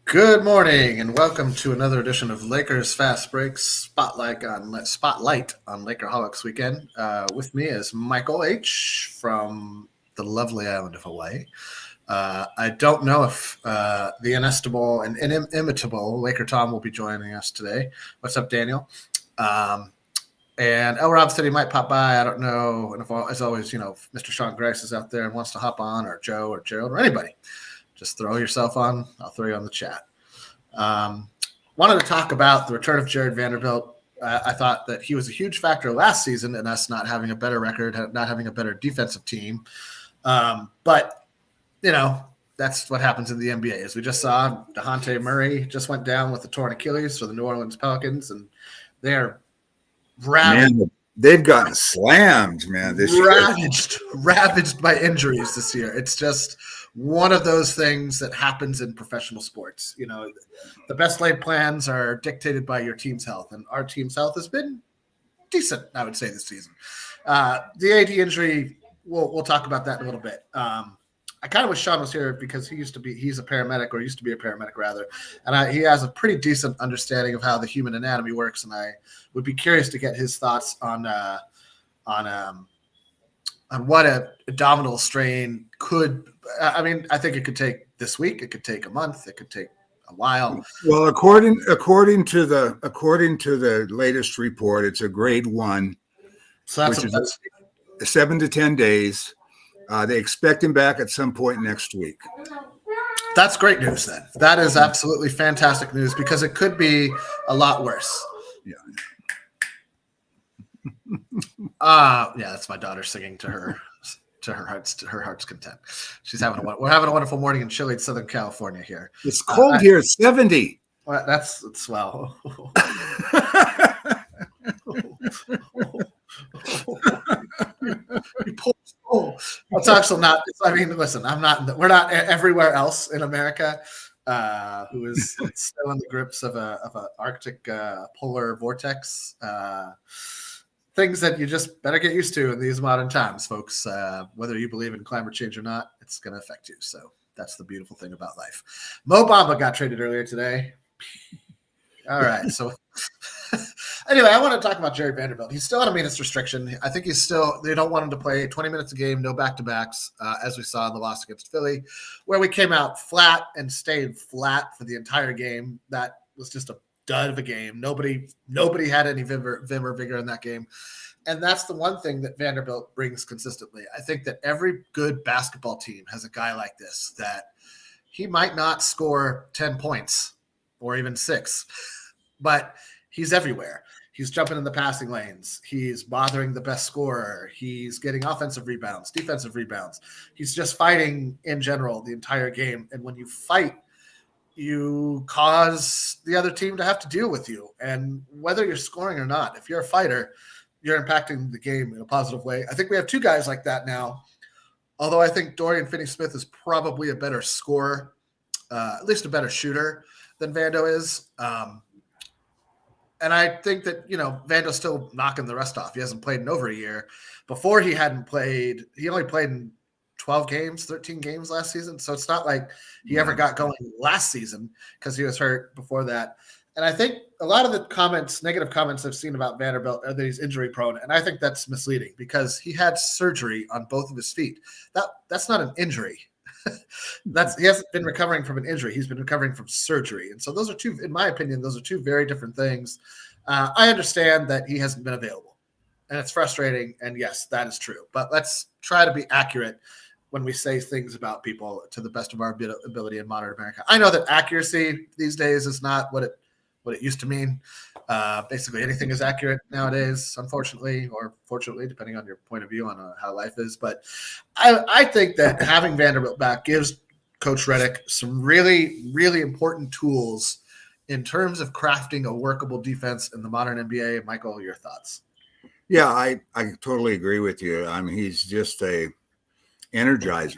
Good morning, and welcome to another edition of Lakers Fast Breaks Spotlight on Lakerholics weekend. With me is Michael H. from the lovely island of Hawaii. I don't know if the inestimable and inimitable Laker Tom will be joining us today. What's up, Daniel? And El Rob said he might pop by. I don't know. And if, as always, if Mr. Sean Grice is out there and wants to hop on, or Joe or Gerald or anybody, just throw yourself on. I'll throw you on the chat. Wanted to talk about the return of Jarred Vanderbilt. I thought that he was a huge factor last season in us not having a better record, not having a better defensive team. But that's what happens in the NBA. As we just saw, DeJounte Murray just went down with the torn Achilles for the New Orleans Pelicans, and they're ravaged. Man, they've gotten slammed, man. This ravaged by injuries this year. It's just one of those things that happens in professional sports. The best laid plans are dictated by your team's health, and our team's health has been decent, I would say, this season. The AD injury, we'll talk about that in a little bit. I kind of wish Sean was here because he's a paramedic, or used to be a paramedic rather, and he has a pretty decent understanding of how the human anatomy works, and I would be curious to get his thoughts on what a abdominal strain could. I mean, I think it could take this week. It could take a month. It could take a while. Well, according to the latest report, it's a grade 1, so which is 7 to 10 days. They expect him back at some point next week. That's great news. Then that is absolutely fantastic news, because it could be a lot worse. Yeah. Yeah, that's my daughter singing to her heart's content. We're having a wonderful morning in chilly Southern California here. It's cold here. It's 70. Well, that's swell. You poor soul. That's actually not. I mean, listen, we're not everywhere else in America who is still in the grips of a Arctic polar vortex. Things that you just better get used to in these modern times, folks. Whether you believe in climate change or not, it's going to affect you. So that's the beautiful thing about life. Mo Bamba got traded earlier today. All right. So anyway, I want to talk about Jarred Vanderbilt. He's still on a minutes restriction. I think they don't want him to play 20 minutes a game, no back-to-backs, as we saw in the loss against Philly, where we came out flat and stayed flat for the entire game. That was just a dud of a game. Nobody had any vim or vigor in that game. And that's the one thing that Vanderbilt brings consistently. I think that every good basketball team has a guy like this, that he might not score 10 points or even 6, but he's everywhere. He's jumping in the passing lanes. He's bothering the best scorer. He's getting offensive rebounds, defensive rebounds. He's just fighting in general the entire game. And when you fight, you cause the other team to have to deal with you. And whether you're scoring or not, if you're a fighter, you're impacting the game in a positive way. I think we have 2 guys like that now, although I think Dorian Finney-Smith is probably a better scorer, at least a better shooter than Vando is. And I think that, Vando's still knocking the rest off. He hasn't played in over a year. Before he only played in 12 games, 13 games last season. So it's not like he ever got going last season, because he was hurt before that. And I think a lot of the negative comments I've seen about Vanderbilt are that he's injury prone. And I think that's misleading, because he had surgery on both of his feet. That's not an injury. He hasn't been recovering from an injury. He's been recovering from surgery. And so those are two, in my opinion, very different things. I understand that he hasn't been available, and it's frustrating. And yes, that is true, but let's try to be accurate when we say things about people to the best of our ability in modern America. I know that accuracy these days is not what it used to mean. Basically anything is accurate nowadays, unfortunately, or fortunately, depending on your point of view on how life is. But I think that having Vanderbilt back gives Coach Redick some really, really important tools in terms of crafting a workable defense in the modern NBA. Michael, your thoughts? Yeah, I totally agree with you. I mean, he's just a energizer,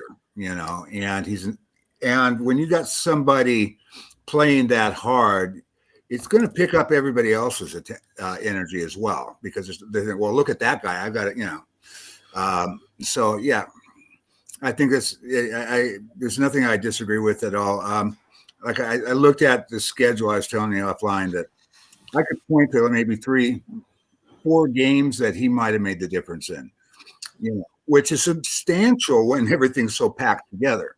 and when you got somebody playing that hard, it's going to pick up everybody else's energy as well, because they think, well, look at that guy. I've got it, So yeah, I think there's nothing I disagree with at all. like I looked at the schedule. I was telling you offline that I could point to maybe 3-4 games that he might have made the difference in, which is substantial when everything's so packed together.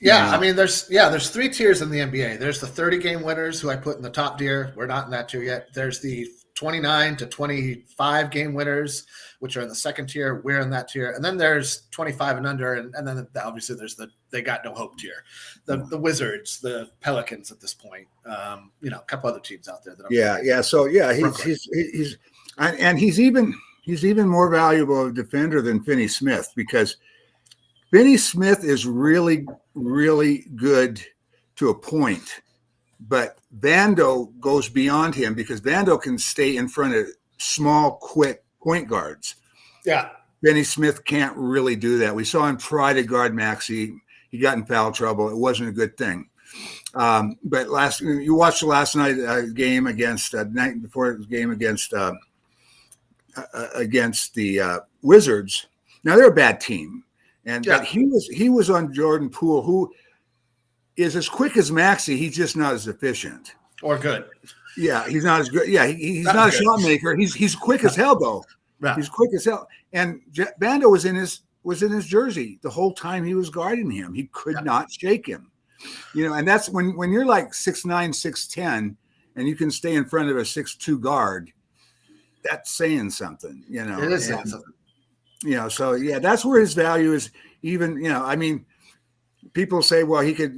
Yeah, I mean, there's 3 tiers in the NBA. There's the 30-game winners who I put in the top tier. We're not in that tier yet. There's the 29 to 25 game winners, which are in the second tier. We're in that tier. And then there's 25 and under, and then obviously there's they got no hope tier. The Wizards, the Pelicans at this point, a couple other teams out there. He's even more valuable a defender than Finney Smith, because Finney Smith is really, really good to a point, but Vando goes beyond him because Vando can stay in front of small, quick point guards. Yeah. Finney Smith can't really do that. We saw him try to guard Maxey. He got in foul trouble. It wasn't a good thing. But you watched the last night game against night before the game against the Wizards. Now they're a bad team. But he was on Jordan Poole, who is as quick as Maxey. He's just not as efficient or good. Yeah, he's not as good. Yeah, he's not a shot maker. He's quick as hell though. Yeah. He's quick as hell. And Vando was in his jersey the whole time he was guarding him. He could not shake him. And that's when you're like 6'9", 6'10", and you can stay in front of a 6'2" guard. That's saying something. It is saying something. So that's where his value is. Even, I mean, people say, well, he could,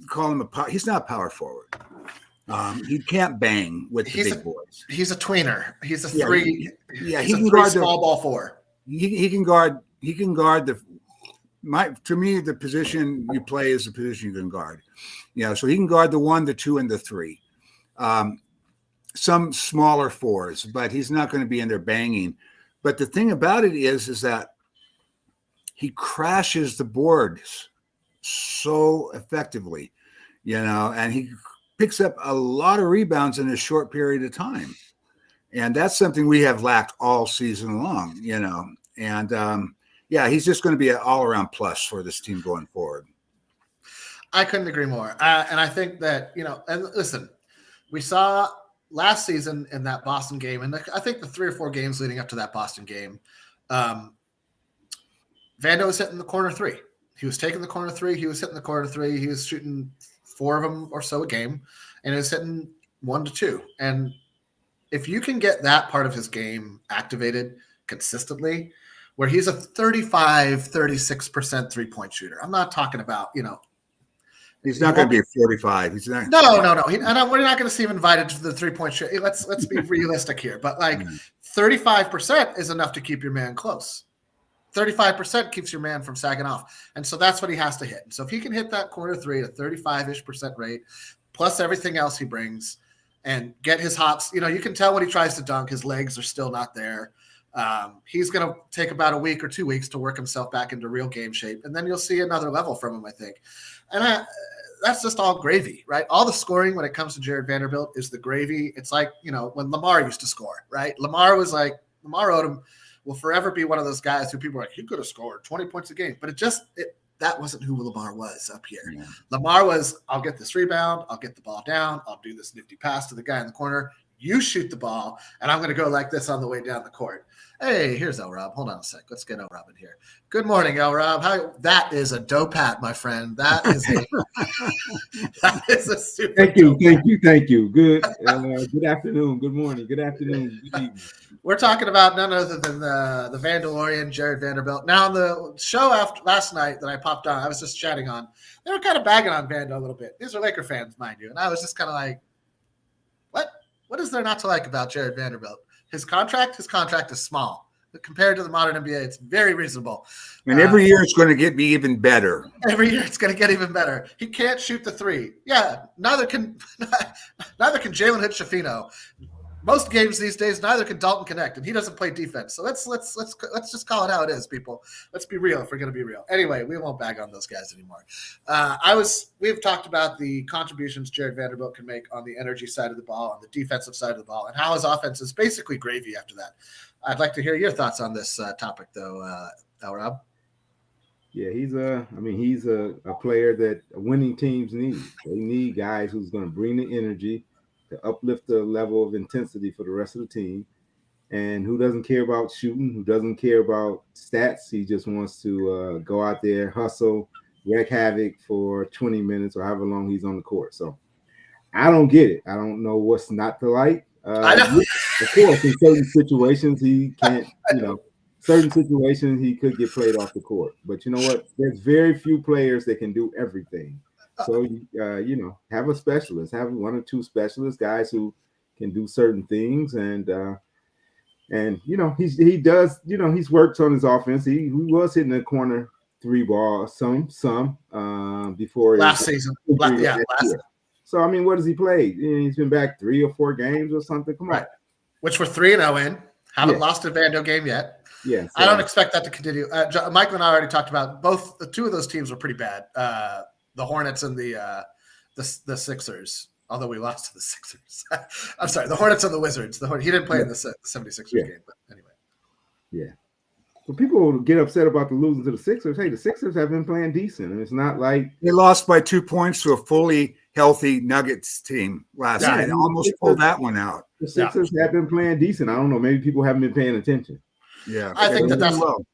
call him he's not a power forward. He can't bang with the big boys. He's a tweener. He's a three. Yeah, he can guard small ball four. He can guard to me, the position you play is the position you can guard. So he can guard the 1, the 2, and the 3. Some smaller fours, but he's not going to be in there banging. But the thing about it is that he crashes the boards so effectively, and he picks up a lot of rebounds in a short period of time. And that's something we have lacked all season long, And, he's just going to be an all-around plus for this team going forward. I couldn't agree more. And I think that, and listen, we saw – last season in that Boston game, and I think the 3 or 4 games leading up to that Boston game, Vando was hitting the corner 3. He was taking the corner 3. He was hitting the corner 3. He was shooting 4 of them or so a game, and he was hitting 1 to 2. And if you can get that part of his game activated consistently, where he's a 35, 36% three-point shooter. I'm not talking about, he's not going to be a 45. He's not. No. We're not going to see him invited to the three-point shot. Let's be realistic here. But 35% is enough to keep your man close. 35% keeps your man from sagging off. And so that's what he has to hit. So if he can hit that corner 3 at 35-ish% rate, plus everything else he brings, and get his hops, you can tell when he tries to dunk, his legs are still not there. He's going to take about a week or 2 weeks to work himself back into real game shape. And then you'll see another level from him, I think. And that's just all gravy, right? All the scoring when it comes to Jarred Vanderbilt is the gravy. It's like, when Lamar used to score, right? Lamar Odom will forever be one of those guys who people are like, he could have scored 20 points a game. But that wasn't who Lamar was up here. Yeah. Lamar was, I'll get this rebound, I'll get the ball down, I'll do this nifty pass to the guy in the corner. You shoot the ball, and I'm going to go like this on the way down the court. Hey, here's El Rob. Hold on a sec. Let's get El Rob in here. Good morning, El Rob. That is a dope hat, my friend. That is a super. Thank you. Good afternoon. Good morning. Good afternoon. Good evening. We're talking about none other than the Vandalorian, Jarred Vanderbilt. Now, on the show after last night that I popped on, I was just chatting on. They were kind of bagging on Vando a little bit. These are Laker fans, mind you, and I was just kind of like, what? What is there not to like about Jarred Vanderbilt? His contract is small. But compared to the modern NBA, it's very reasonable. And every year it's going to be even better. Every year it's going to get even better. He can't shoot the 3. Yeah, neither can Jalen Hood-Schifino. Most games these days, neither can Dalton Connect, and he doesn't play defense. So let's just call it how it is, people. Let's be real if we're going to be real. Anyway, we won't bag on those guys anymore. We've talked about the contributions Jarred Vanderbilt can make on the energy side of the ball, on the defensive side of the ball, and how his offense is basically gravy after that. I'd like to hear your thoughts on this topic, though, El Rob. Yeah, he's a player that winning teams need. They need guys who's going to bring the energy to uplift the level of intensity for the rest of the team, and who doesn't care about shooting, who doesn't care about stats. He just wants to go out there, hustle, wreak havoc for 20 minutes or however long he's on the court. So I don't get it. I don't know what's not to like. I know. Of course, in certain situations he can't. Certain situations he could get played off the court. But you know what? There's very few players that can do everything. So have a specialist, have one or two specialist guys who can do certain things, and he does. He's worked on his offense. He was hitting the corner three ball some before last season. Last year. So I mean, what has he played? He's been back 3 or 4 games or something. Come on, which we're 3-0 in. Haven't lost a Vando game yet. Yes, I don't expect that to continue. Michael and I already talked about the two of those teams were pretty bad. The Hornets and the Sixers. Although we lost to the Sixers. I'm sorry, the Hornets and the Wizards. He didn't play in the 76ers game, but anyway. Yeah. Well, people get upset about the losing to the Sixers. Hey, the Sixers have been playing decent, and it's not like they lost by 2 points to a fully healthy Nuggets team last night. Almost pulled that one out. The Sixers have been playing decent. I don't know. Maybe people haven't been paying attention. Yeah, I think that's. Well.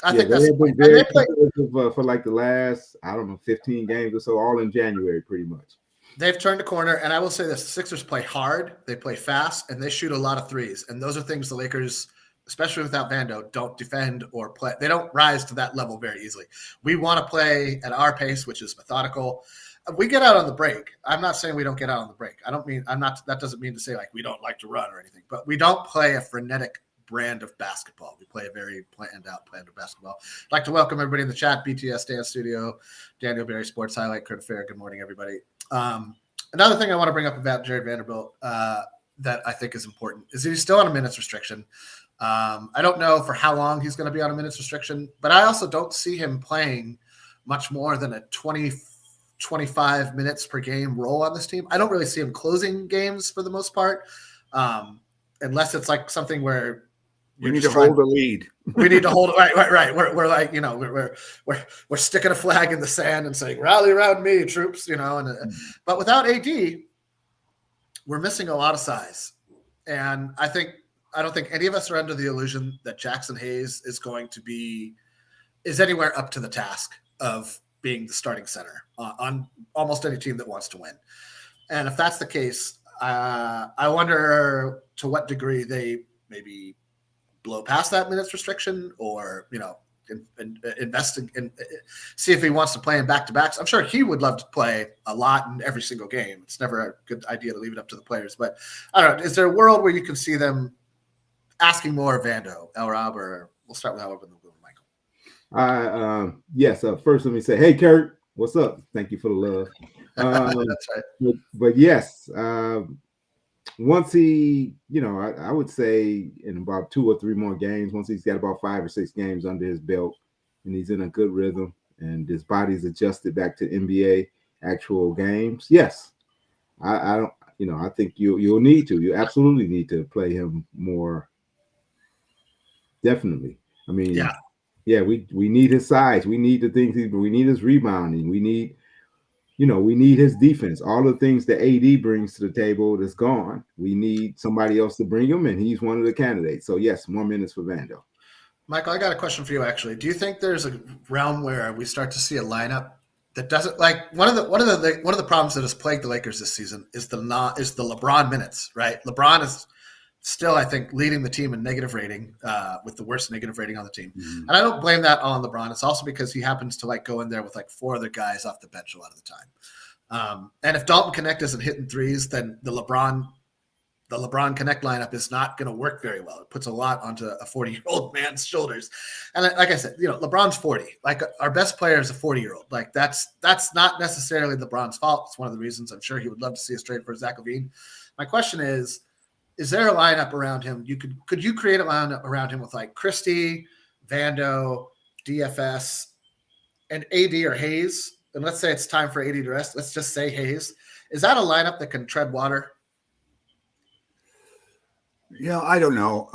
I think that's they have been very competitive for like the last 15 games or so, all in January, pretty much. They've turned a corner, and I will say this: the Sixers play hard, they play fast, and they shoot a lot of threes. And those are things the Lakers, especially without Vando, don't defend or play. They don't rise to that level very easily. We want to play at our pace, which is methodical. We get out on the break. I'm not saying we don't get out on the break. That doesn't mean to say like we don't like to run or anything, but we don't play a frenetic brand of basketball. We play a very planned out brand of basketball. I'd like to welcome everybody in the chat, BTS Dance Studio, Daniel Berry Sports Highlight, Kurt Fair. Good morning, everybody. Another thing I want to bring up about Jarred Vanderbilt that I think is important is he's still on a minutes restriction. I don't know for how long he's going to be on a minutes restriction, but I also don't see him playing much more than a 25 minutes per game role on this team. I don't really see him closing games for the most part, unless it's like something where we need to hold the lead. We need to hold it. Right. We're like, we're sticking a flag in the sand and saying, rally around me, troops, but without AD, we're missing a lot of size. And I don't think any of us are under the illusion that Jackson Hayes is anywhere up to the task of being the starting center on almost any team that wants to win. And if that's the case, I wonder to what degree they maybe blow past that minutes restriction, or invest in see if he wants to play in back-to-backs. I'm sure he would love to play a lot in every single game. It's never a good idea to leave it up to the players, but I don't know. Is there a world where you can see them asking more of Vando, El Rob, or we'll start with however the Michael? Yes. First, let me say, hey, Kurt, what's up? Thank you for the love. That's right. But yes. Once he, I would say in about 2 or 3 more games, once he's got about 5 or 6 games under his belt and he's in a good rhythm and his body's adjusted back to NBA actual games, yes, I don't, I think you absolutely need to play him more. Definitely. I mean, we need his size. We need the things. We need his rebounding. We need his defense. All the things that AD brings to the table that's gone. We need somebody else to bring him, and he's one of the candidates. So yes, more minutes for Vando. Michael, I got a question for you. Actually, do you think there's a realm where we start to see a lineup that doesn't like one of the problems that has plagued the Lakers this season is the LeBron minutes, right? LeBron is still, I think, leading the team in negative rating, with the worst negative rating on the team. Mm-hmm. And I don't blame that all on LeBron. It's also because he happens to go in there with 4 other guys off the bench a lot of the time. And if Dalton Connect isn't hitting threes, then the LeBron Connect lineup is not going to work very well. It puts a lot onto a 40-year-old man's shoulders. And like I said, LeBron's 40. Our best player is a 40-year-old. That's not necessarily LeBron's fault. It's one of the reasons I'm sure he would love to see us trade for Zach LaVine. My question is there a lineup around him? Could you create a lineup around him with Christie, Vando, DFS, and AD or Hayes? And let's say it's time for AD to rest. Let's just say Hayes. Is that a lineup that can tread water? Yeah, I don't know.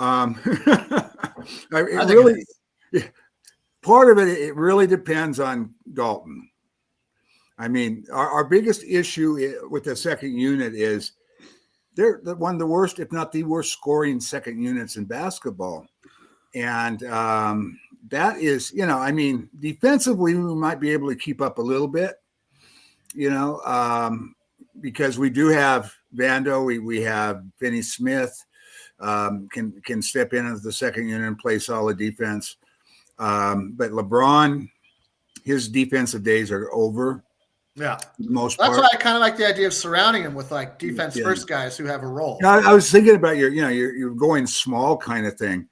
part of it really depends on Dalton. I mean, our biggest issue with the second unit is they're one of the worst, if not the worst, scoring second units in basketball. And that is, I mean, defensively, we might be able to keep up a little bit, because we do have Vando, we have Finney Smith, can step in as the second unit and play solid defense. But LeBron, his defensive days are over. Yeah, for the most that's part. why I kind of like the idea of surrounding him with like defense first guys who have a role. I was thinking about you're going small kind of thing.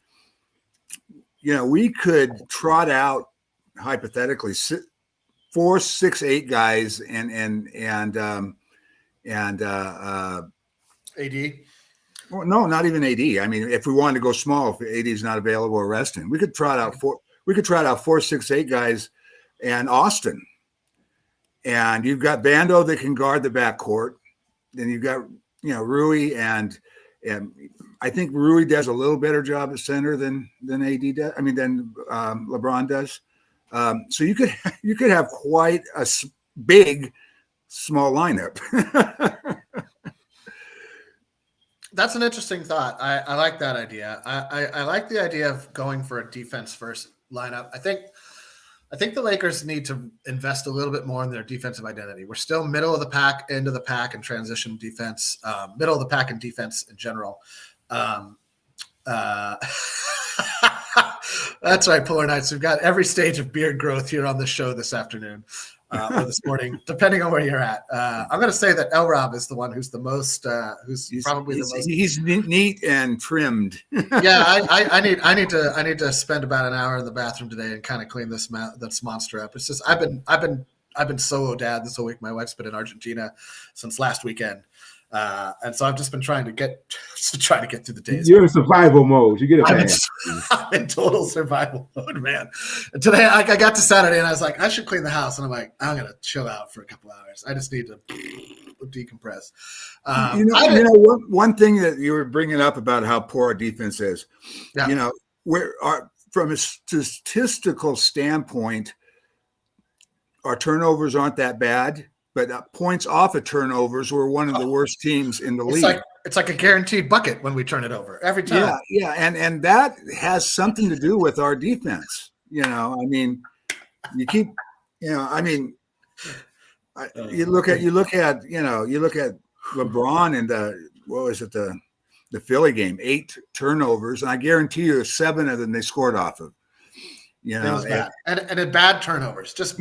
We could trot out hypothetically 4, 6, 8 guys and AD. Well, no, not even AD. I mean, if we wanted to go small, if AD is not available or resting, we could trot out 4. We could trot out 4, 6, 8 guys, and Austin. And you've got Vando that can guard the backcourt. Then you've got Rui, and I think Rui does a little better job at center than AD does. I mean, than LeBron does. So you could have quite a big small lineup. That's an interesting thought. I like that idea. I like the idea of going for a defense first lineup. I think the Lakers need to invest a little bit more in their defensive identity. We're still middle of the pack, end of the pack, and transition defense. Middle of the pack and defense in general. That's right, Polar Nights. We've got every stage of beard growth here on the show this afternoon or this morning, depending on where you're at. I'm going to say that El Rob is the one who's the most, he's probably the most. He's neat and trimmed. Yeah, I need to spend about an hour in the bathroom today and kind of clean this monster up. It's just I've been solo dad this whole week. My wife's been in Argentina since last weekend. And so I've just been trying to get through the days. You're in survival mode. You get it. I'm in total survival mode, man. And today I got to Saturday and I was like, I should clean the house. And I'm like, I'm gonna chill out for a couple hours. I just need to decompress. One thing that you were bringing up about how poor our defense is. Yeah. From a statistical standpoint, our turnovers aren't that bad. But points off of turnovers, we're one of the worst teams in the league. It's like a guaranteed bucket when we turn it over every time. Yeah, and that has something to do with our defense. I mean, you keep, I mean, you look at LeBron and the Philly game, 8 turnovers, and I guarantee you 7 of them they scored off of. That was bad. And bad turnovers. Just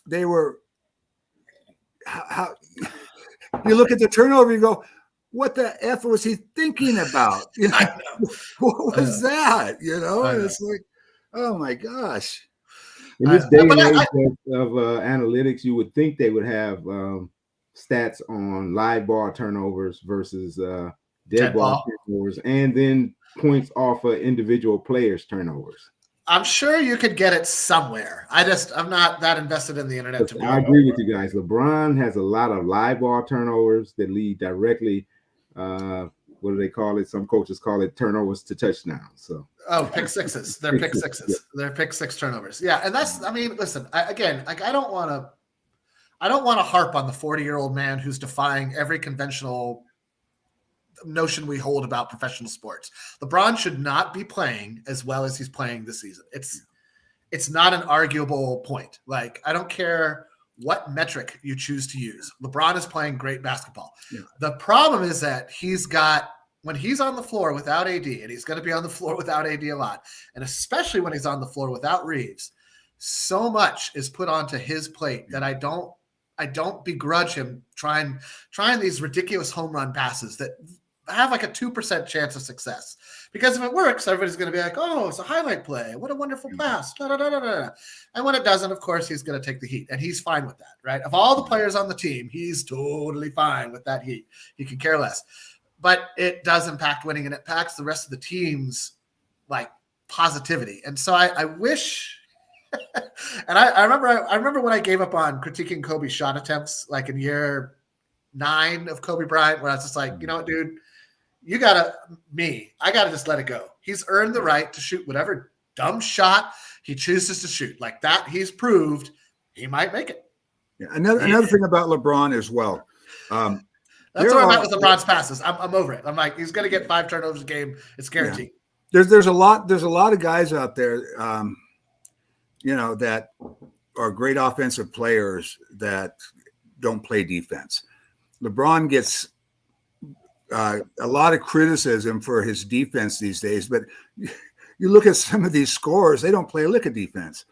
they were how you look at the turnover, you go, what the F was he thinking about? What was that? It's like, oh my gosh. In this day and age of analytics, you would think they would have stats on live ball turnovers versus dead ball turnovers, and then points off of individual players' turnovers. I'm sure you could get it somewhere. I'm not that invested in the internet. I agree with you guys. LeBron has a lot of live ball turnovers that lead directly. What do they call it? Some coaches call it turnovers to touchdowns. So pick sixes. They're pick sixes. Yeah. They're pick six turnovers. Yeah, and that's. I mean, listen. I don't want to harp on the 40-year-old man who's defying every conventional notion we hold about professional sports. LeBron should not be playing as well as he's playing this season. It's not an arguable point. Like, I don't care what metric you choose to use. LeBron is playing great basketball. Yeah. The problem is that when he's on the floor without AD, and he's going to be on the floor without AD a lot, and especially when he's on the floor without Reeves, so much is put onto his plate that I don't begrudge him trying these ridiculous home run passes that have like a 2% chance of success, because if it works, everybody's going to be like, oh, it's a highlight play. What a wonderful pass. Da, da, da, da, da. And when it doesn't, of course, he's going to take the heat, and he's fine with that, right? Of all the players on the team, he's totally fine with that heat. He could care less, but it does impact winning, and it impacts the rest of the team's like positivity. And so I wish, and I remember when I gave up on critiquing Kobe's shot attempts, like in year 9 of Kobe Bryant, where I was just like, you know what, dude, I got to just let it go. He's earned the right to shoot whatever dumb shot he chooses to shoot. Like that, he's proved he might make it. Yeah. Another thing about LeBron as well. That's where I'm at with LeBron's passes. I'm over it. I'm like, he's going to get 5 turnovers a game. It's guaranteed. Yeah. There's a lot of guys out there, that are great offensive players that don't play defense. LeBron gets a lot of criticism for his defense these days, but you look at some of these scorers, they don't play a lick of defense.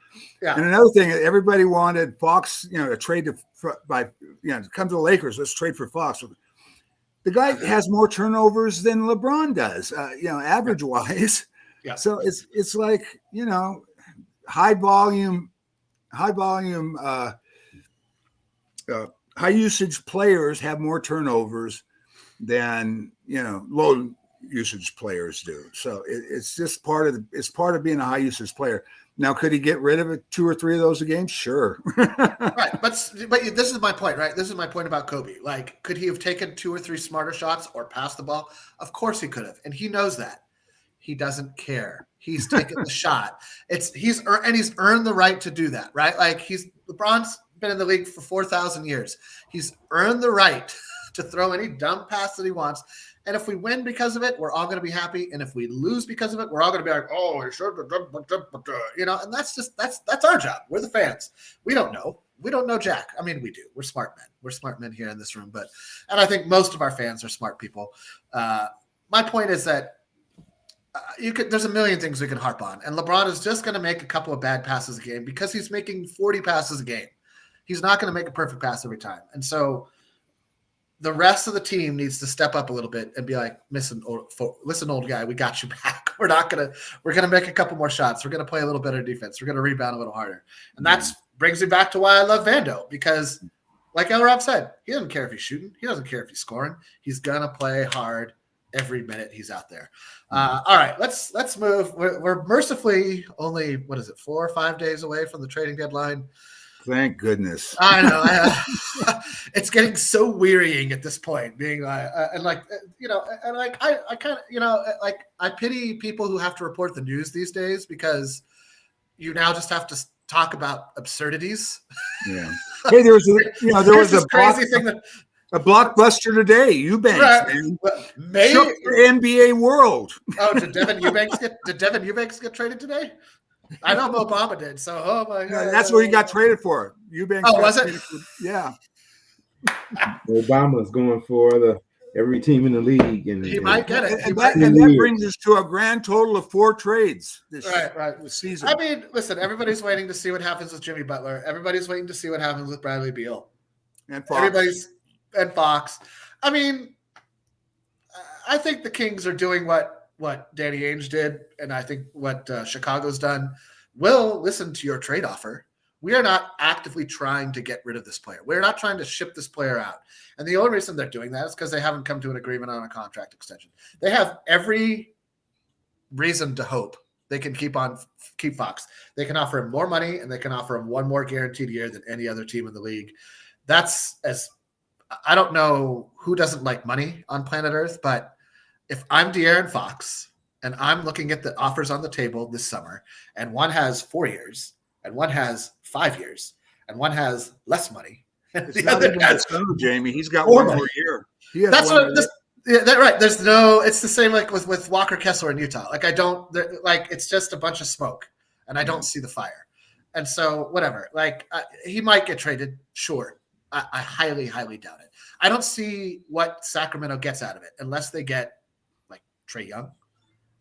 Yeah. And another thing, everybody wanted Fox, to trade to come to the Lakers. Let's trade for Fox. The guy has more turnovers than LeBron does, average wise. Yeah. So it's like, high volume, high usage players have more turnovers than low usage players do. So it's just part of being a high usage player. Now, could he get rid of 2 or 3 of those a game? Sure. Right. But this is my point, right? This is my point about Kobe. Like, could he have taken 2 or 3 smarter shots or passed the ball? Of course he could have. And he knows that. He doesn't care. He's taken the shot. He's earned the right to do that, right? Like LeBron's been in the league for 4,000 years. He's earned the right to throw any dumb pass that he wants. And if we win because of it, we're all going to be happy. And if we lose because of it, we're all going to be like, oh, he should, and that's our job. We're the fans. We don't know. We don't know Jack. I mean, we do. We're smart men. We're smart men here in this room. And I think most of our fans are smart people. My point is that there's a million things we can harp on. And LeBron is just going to make a couple of bad passes a game because he's making 40 passes a game. He's not going to make a perfect pass every time. And so the rest of the team needs to step up a little bit and be like, listen, old guy, we got you back. We're going to make a couple more shots. We're going to play a little better defense. We're going to rebound a little harder. And that brings me back to why I love Vando, because like El Rob said, he doesn't care if he's shooting. He doesn't care if he's scoring. He's going to play hard every minute he's out there. All right, let's move. We're mercifully only, 4 or 5 days away from the trading deadline. Thank goodness. I know. It's getting so wearying at this point, being I pity people who have to report the news these days, because you now just have to talk about absurdities. Yeah. Hey, there was a crazy thing that a blockbuster today. Eubanks, right. Man. Shook the NBA world. Oh, did Devin Eubanks get traded today? I know Obama did. So, oh my God, that's what he got traded for. Eubanks. Oh, was it? Yeah. Obama's going for every team in the league, and he might get it. And that brings us to a grand total of 4 trades this season. I mean, listen, everybody's waiting to see what happens with Jimmy Butler. Everybody's waiting to see what happens with Bradley Beal. And Fox. Fox. I mean, I think the Kings are doing what Danny Ainge did, and I think what Chicago's done. Will listen to your trade offer. We are not actively trying to get rid of this player. We're not trying to ship this player out. And the only reason they're doing that is because they haven't come to an agreement on a contract extension. They have every reason to hope they can keep Fox. They can offer him more money, and they can offer him 1 more guaranteed year than any other team in the league. I don't know who doesn't like money on planet Earth, but if I'm De'Aaron Fox and I'm looking at the offers on the table this summer, and one has 4 years and one has 5 years and one has less money, and the other has Jamie. He's got 1 more year. That's what. Right. There's no. It's the same like with Walker Kessler in Utah. Like it's just a bunch of smoke, and I don't see the fire. And so whatever. Like he might get traded. Sure. I highly, highly doubt it. I don't see what Sacramento gets out of it unless they get like Trae Young.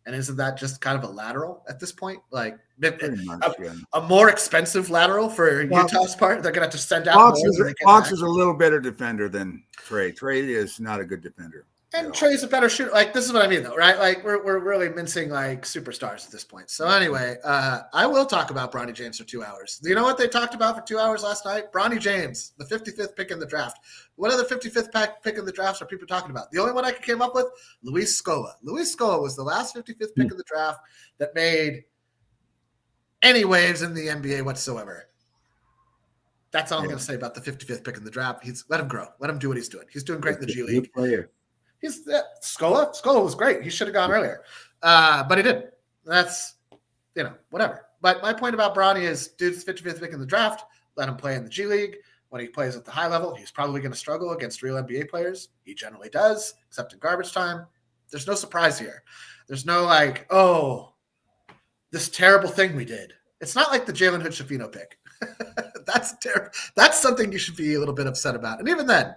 And isn't that just kind of a lateral at this point? Like a more expensive lateral for Utah's part? They're going to have to send out Fox is a little better defender than Trae. Trae is not a good defender. And Trey's a better shooter. Like, this is what I mean, though, right? Like, we're really mincing, like, superstars at this point. So, anyway, I will talk about Bronny James for 2 hours. Do you know what they talked about for 2 hours last night? Bronny James, the 55th pick in the draft. What other 55th pick in the drafts are people talking about? The only one I came up with, Luis Scola. Luis Scola was the last 55th pick in the draft that made any waves in the NBA whatsoever. That's all I'm going to say about the 55th pick in the draft. Let him grow. Let him do what he's doing. He's doing great in the G League. Good player. Scola was great. He should have gone earlier. But he didn't. That's, whatever. But my point about Bronny is, dude's 55th pick in the draft. Let him play in the G League. When he plays at the high level, he's probably going to struggle against real NBA players. He generally does, except in garbage time. There's no surprise here. There's no like, oh, this terrible thing we did. It's not like the Jalen Hood-Schifino pick. That's terrible. That's something you should be a little bit upset about. And even then,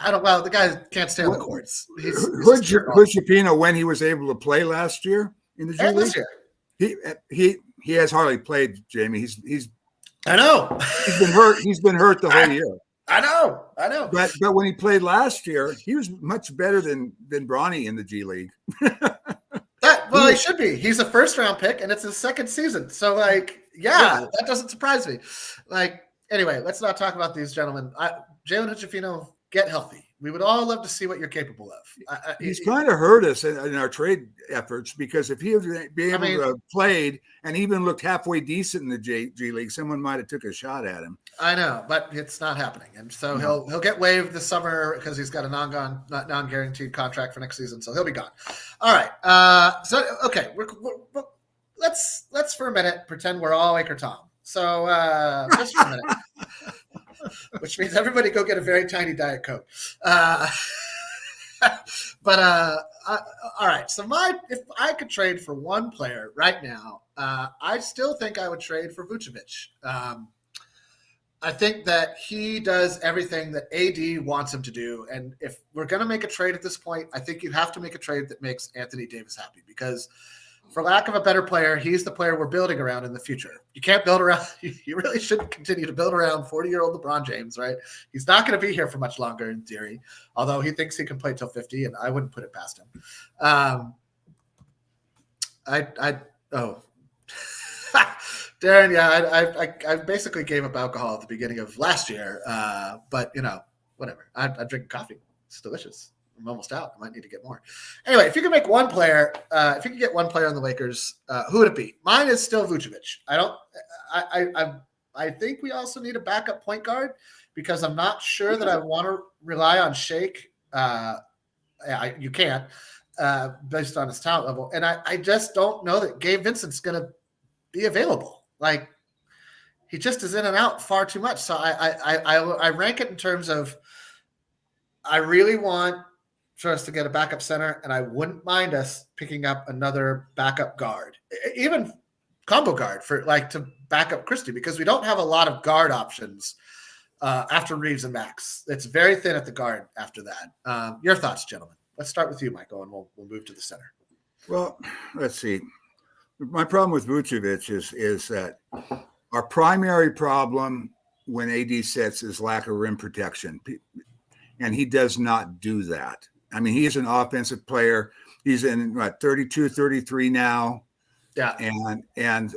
I don't. Well, the guy can't stay on the courts. Hood-Schifino, when he was able to play last year in the G League, this year. He has hardly played, Jamie. He's I know. He's been hurt. He's been hurt the whole year. I know. But when he played last year, he was much better than Bronny in the G League. He should be. He's a first-round pick, and it's his second season. So, that doesn't surprise me. Anyway, let's not talk about these gentlemen. Jalen Hood-Schifino, get healthy. We would all love to see what you're capable of. He's kind of hurt us in our trade efforts, because if he had been able to have played and even looked halfway decent in the G League, someone might have took a shot at him. I know, but it's not happening, and so he'll get waived this summer because he's got a non-guaranteed contract for next season, so he'll be gone. All right, let's for a minute pretend we're all Laker Tom. So just for a minute. Which means everybody go get a very tiny Diet Coke. All right. So if I could trade for one player right now, I still think I would trade for Vucevic. I think that he does everything that AD wants him to do. And if we're going to make a trade at this point, I think you have to make a trade that makes Anthony Davis happy, because for lack of a better player, he's the player we're building around in the future. You can't build around – you really shouldn't continue to build around 40-year-old LeBron James, right? He's not going to be here for much longer in theory, although he thinks he can play till 50, and I wouldn't put it past him. Darren, I basically gave up alcohol at the beginning of last year, but, whatever. I drink coffee. It's delicious. I'm almost out. I might need to get more. Anyway, if you could make one player, if you could get one player on the Lakers, who would it be? Mine is still Vucevic. I think we also need a backup point guard, because I'm not sure that I want to rely on Shake. You can't, based on his talent level. And I just don't know that Gabe Vincent's going to be available. He just is in and out far too much. So I rank it in terms of, I really want for us to get a backup center, and I wouldn't mind us picking up another backup guard, even combo guard to back up Christie, because we don't have a lot of guard options after Reeves and Max. It's very thin at the guard after that. Your thoughts, gentlemen? Let's start with you, Michael, and we'll move to the center. Well, let's see. My problem with Vucevic is that our primary problem when AD sets is lack of rim protection. And he does not do that. I mean, he is an offensive player. He's in 32, 33 now. Yeah. And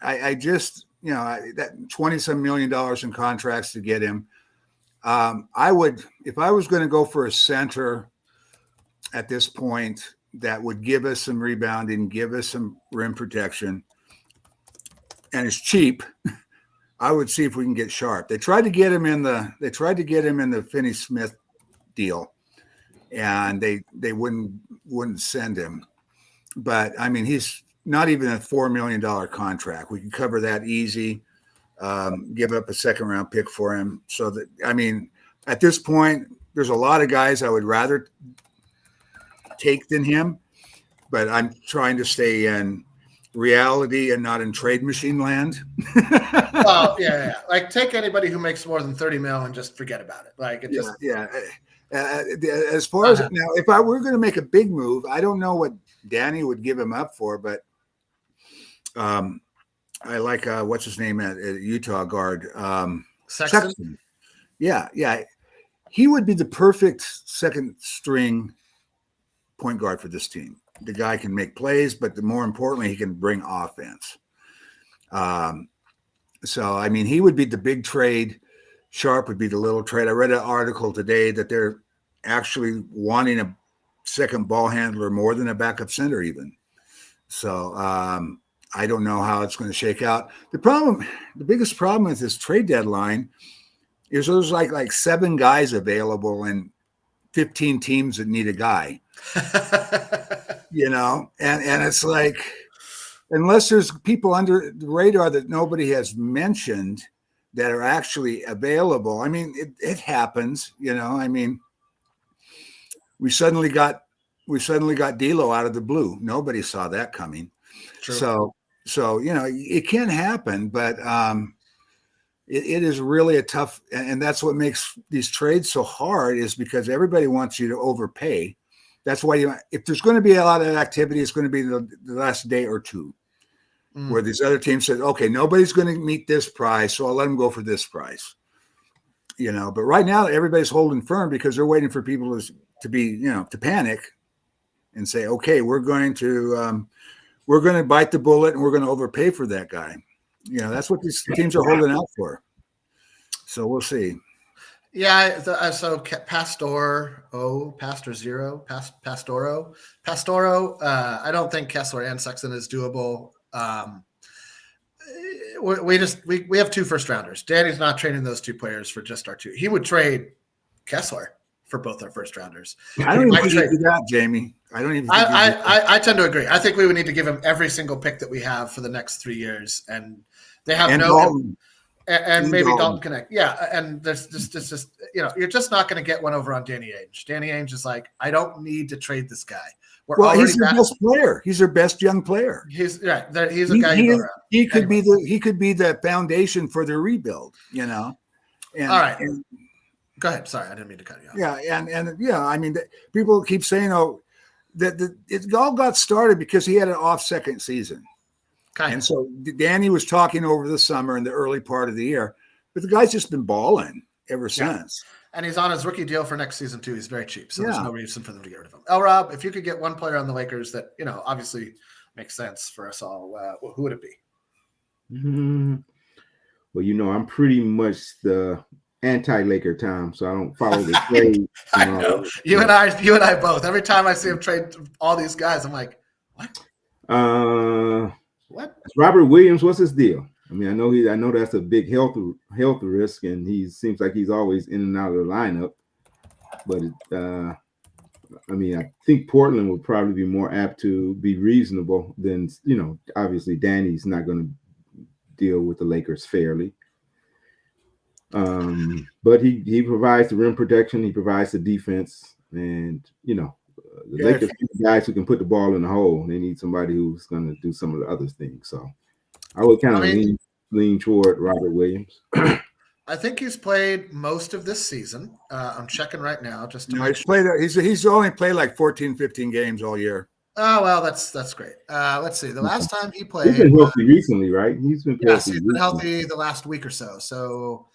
I just, that $20-some million in contracts to get him. I would, if I was going to go for a center at this point that would give us some rebounding, give us some rim protection, and it's cheap, I would see if we can get Sharp. They tried to get him in the Finney-Smith deal, and they wouldn't send him. But I mean, he's not even a $4 million contract. We can cover that easy. Give up a second-round pick for him. So that, I mean, at this point, there's a lot of guys I would rather take than him, but I'm trying to stay in reality and not in trade machine land. Well, yeah. Take anybody who makes more than 30 mil and just forget about it. As far as now, if I were going to make a big move, I don't know what Danny would give him up for, but I like what's his name at Utah guard, Sexton. Yeah, he would be the perfect second string point guard for this team. The guy can make plays, but more importantly, he can bring offense. So, I mean, he would be the big trade. Sharp would be the little trade. I read an article today that they're actually wanting a second ball handler more than a backup center even. So I don't know how it's going to shake out. The biggest problem with this trade deadline is there's like 7 guys available, and 15 teams that need a guy, and it's like, unless there's people under the radar that nobody has mentioned that are actually available. I mean, it happens, I mean, we suddenly got D'Lo out of the blue. Nobody saw that coming. True. So it can happen, but it is really a tough, and that's what makes these trades so hard, is because everybody wants you to overpay. That's why if there's going to be a lot of activity, it's going to be the last day or two, where these other teams said, okay, nobody's going to meet this price, so I'll let them go for this price. But right now everybody's holding firm because they're waiting for people to be, to panic and say, okay, we're going to bite the bullet and we're going to overpay for that guy. That's what these teams are holding out for. So we'll see. Yeah. So Pastoro. I don't think Kessler and Sexton is doable. We have 2 first rounders. Danny's not trading those 2 players for just our 2. He would trade Kessler for both our first rounders. I don't even think you do that, Jamie. I don't even. I tend to agree. I think we would need to give him every single pick that we have for the next 3 years, and they have Dalton. And maybe Dalton Connect. Yeah, and there's just you're just not going to get one over on Danny Ainge. Danny Ainge is like, I don't need to trade this guy. He's their best player. He's their best young player. He's right. He's a guy. He could be the foundation for their rebuild. And, all right. Go ahead. Sorry, I didn't mean to cut you off. Yeah, and I mean, people keep saying, that it all got started because he had an off second season. And so Danny was talking over the summer and the early part of the year, but the guy's just been balling ever since. And he's on his rookie deal for next season too. He's very cheap, so there's no reason for them to get rid of him. Rob, if you could get one player on the Lakers that obviously makes sense for us all, who would it be? Mm-hmm. Well, I'm pretty much the anti-Laker Tom, so I don't follow the trade. I know. You and I both. Every time I see him trade all these guys, I'm like, what? What? Robert Williams, what's his deal? I mean, I know that's a big health risk, and he seems like he's always in and out of the lineup. But I think Portland would probably be more apt to be reasonable than obviously Danny's not going to deal with the Lakers fairly. But he provides the rim protection, he provides the defense, and the Lakers need guys who can put the ball in the hole. They need somebody who's going to do some of the other things. So I would kind of lean toward Robert Williams. I think he's played most of this season. I'm checking right now. He's only played like 14, 15 games all year. Oh, well, that's great. Let's see. The last time he played, he's been healthy recently, right? He's been healthy the last week or so. So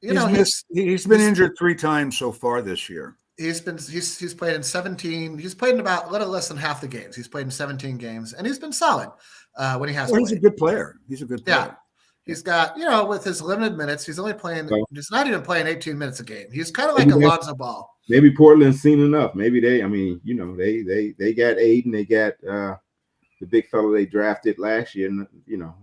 he's been injured 3 times so far this year. He's played in 17. He's played in about a little less than half the games. He's played in 17 games, and he's been solid when he has. He's a good player. Yeah, he's got with his limited minutes. He's only playing. He's not even playing 18 minutes a game. He's kind of like Alonzo Ball. Maybe Portland's seen enough. Maybe they got Aiden. They got the big fellow they drafted last year,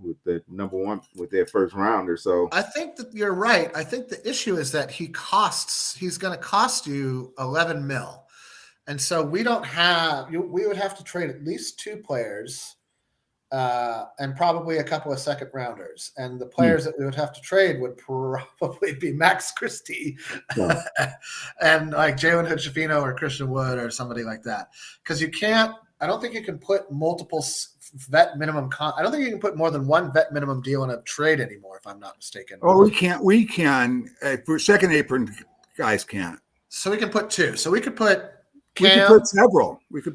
with the number 1 with their first rounder. So I think that you're right. I think the issue is that he's going to cost you $11 million. And so we would have to trade at least 2 players and probably a couple of second rounders. And the players that we would have to trade would probably be Max Christie and like Jalen Hood-Schifino or Christian Wood or somebody like that. Because I don't think you can put multiple vet minimum. I don't think you can put more than 1 vet minimum deal in a trade anymore, if I'm not mistaken. Oh, we can't. We can. For second apron guys can't. So we can put 2. So we could put Cam. We could put several. We could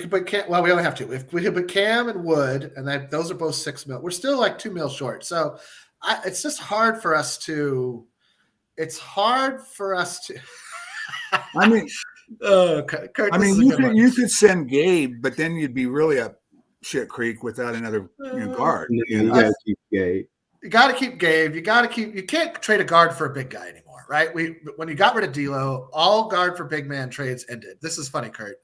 put Cam. Well, we only have 2. If we could put Cam and Wood, and those are both $6 million. We're still like $2 million short. So it's just hard for us to. It's hard for us to. I mean. Kurt, you could send Gabe, but then you'd be really up shit creek without another guard. You got to keep Gabe. You got to keep Gabe. You can't trade a guard for a big guy anymore, right? When you got rid of D'Lo, all guard for big man trades ended. This is funny, Kurt.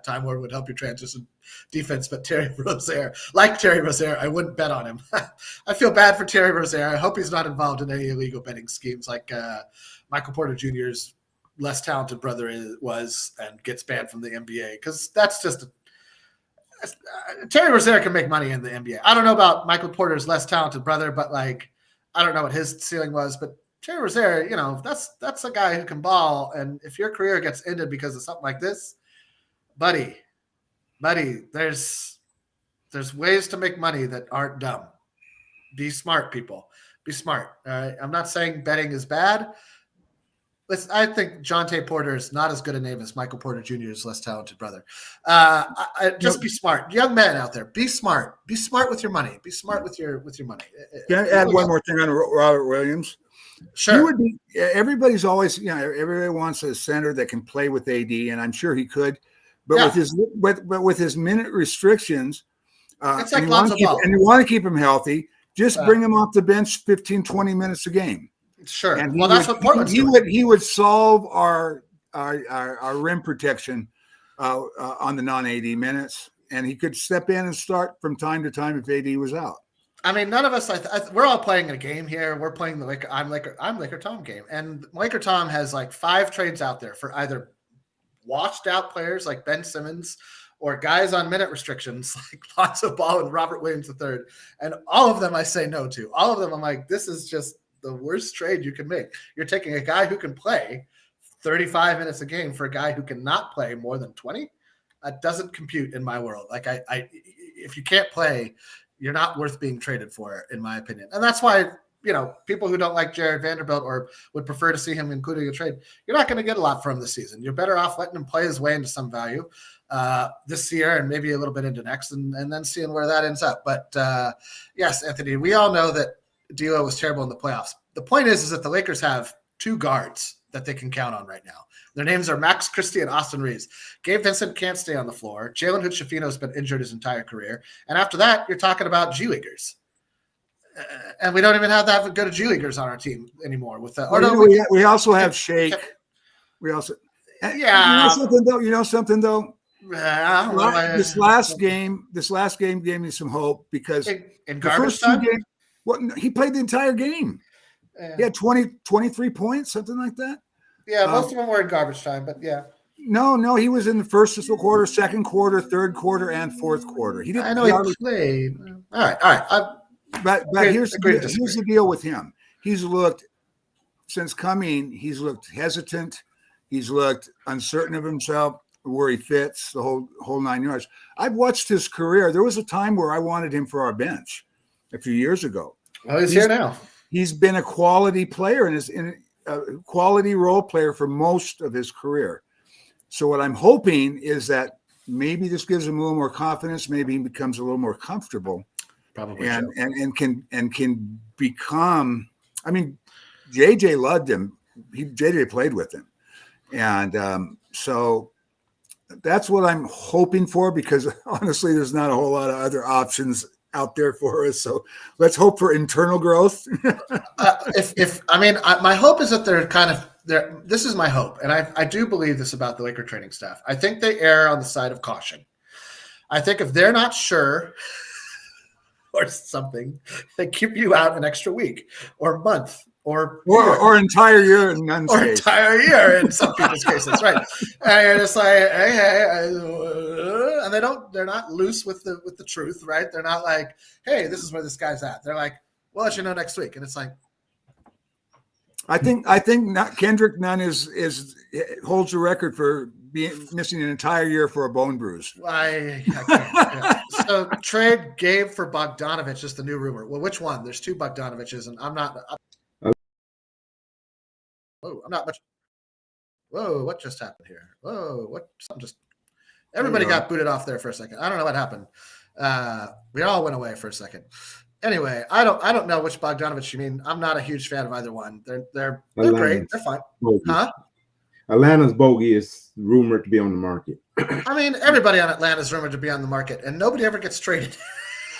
Time Lord would help you transition defense, but Terry Rozier, I wouldn't bet on him. I feel bad for Terry Rozier. I hope he's not involved in any illegal betting schemes like Michael Porter Jr.'s less talented brother was and gets banned from the NBA, because that's just Terry Rozier can make money in the NBA. I don't know about Michael Porter's less talented brother, but like I don't know what his ceiling was, but Terry Rozier, that's a guy who can ball. And if your career gets ended because of something like this, buddy, there's ways to make money that aren't dumb. Be smart, people. Be smart. All right. I'm not saying betting is bad. I think Jonte Porter is not as good a name as Michael Porter Jr.'s less talented brother. Just be smart. Young men out there, be smart. Be smart with your money. Be smart with your money. Can I add one more thing on Robert Williams? Sure. Everybody's always, everybody wants a center that can play with AD, and I'm sure he could. But with his minute restrictions, it's like Lonzo Ball. And you want to keep him healthy, just bring him off the bench 15, 20 minutes a game. Sure. And that's what Portland's doing. He would solve our rim protection on the non-AD minutes, and he could step in and start from time to time if AD was out. I mean, none of us. We're all playing a game here. We're playing the Laker. I'm Laker Tom game, and Laker Tom has like 5 trades out there for either washed out players like Ben Simmons or guys on minute restrictions like Lonzo Ball and Robert Williams III, and all of them I say no to. All of them I'm like, this is just the worst trade you can make. You're taking a guy who can play 35 minutes a game for a guy who cannot play more than 20. That doesn't compute in my world. Like if you can't play, you're not worth being traded for, in my opinion. And that's why, people who don't like Jarred Vanderbilt or would prefer to see him including a trade, you're not going to get a lot from this season. You're better off letting him play his way into some value this year and maybe a little bit into next, and then seeing where that ends up. But yes, Anthony, we all know that D'Lo was terrible in the playoffs. The point is that the Lakers have 2 guards that they can count on right now. Their names are Max Christie and Austin Reeves. Gabe Vincent can't stay on the floor. Jalen Hood-Schifino has been injured his entire career. And after that, you're talking about G-Leaguers. And we don't even have that good G-Leaguers on our team anymore. We also have Shake. We also – You know something though? This last game gave me some hope because in garbage time? He played the entire game. He had 23 points, something like that. Yeah, most of them were in garbage time, but yeah. No, he was in the first quarter, second quarter, third quarter, and fourth quarter. He didn't. I know he played. All right. But here's the deal with him. He's looked since coming. He's looked hesitant. He's looked uncertain of himself, where he fits, the whole 9 yards. I've watched his career. There was a time where I wanted him for our bench a few years ago. Well, he's here now. He's been a quality player and is in a quality role player for most of his career. So what I'm hoping is that maybe this gives him a little more confidence. Maybe he becomes a little more comfortable. Probably and can become. I mean, JJ loved him. JJ played with him, and so that's what I'm hoping for. Because honestly, there's not a whole lot of other options out there for us. So let's hope for internal growth. My hope is that they're kind of there. This is my hope. And I do believe this about the Laker training staff. I think they err on the side of caution. I think if they're not sure or something, they keep you out an extra week or month or entire year in men's case. Entire year in some people's cases, right? And you're just like, hey, and they're not loose with the truth, right? They're not like, hey, this is where this guy's at. They're like, we'll let you know next week. And it's like, I think Kendrick Nunn holds the record for missing an entire year for a bone bruise. I can't. Yeah. So trade Gabe for Bogdanovich is the new rumor. Well, which one? There's 2 Bogdanoviches, and I'm not much. Whoa, what just happened here? Whoa, everybody got booted off there for a second. I don't know what happened. We all went away for a second. Anyway, I don't know which Bogdanovich you mean. I'm not a huge fan of either one. They're great. They're fine. Bogey. Huh? Atlanta's bogey is rumored to be on the market. I mean, everybody on Atlanta is rumored to be on the market, and nobody ever gets traded.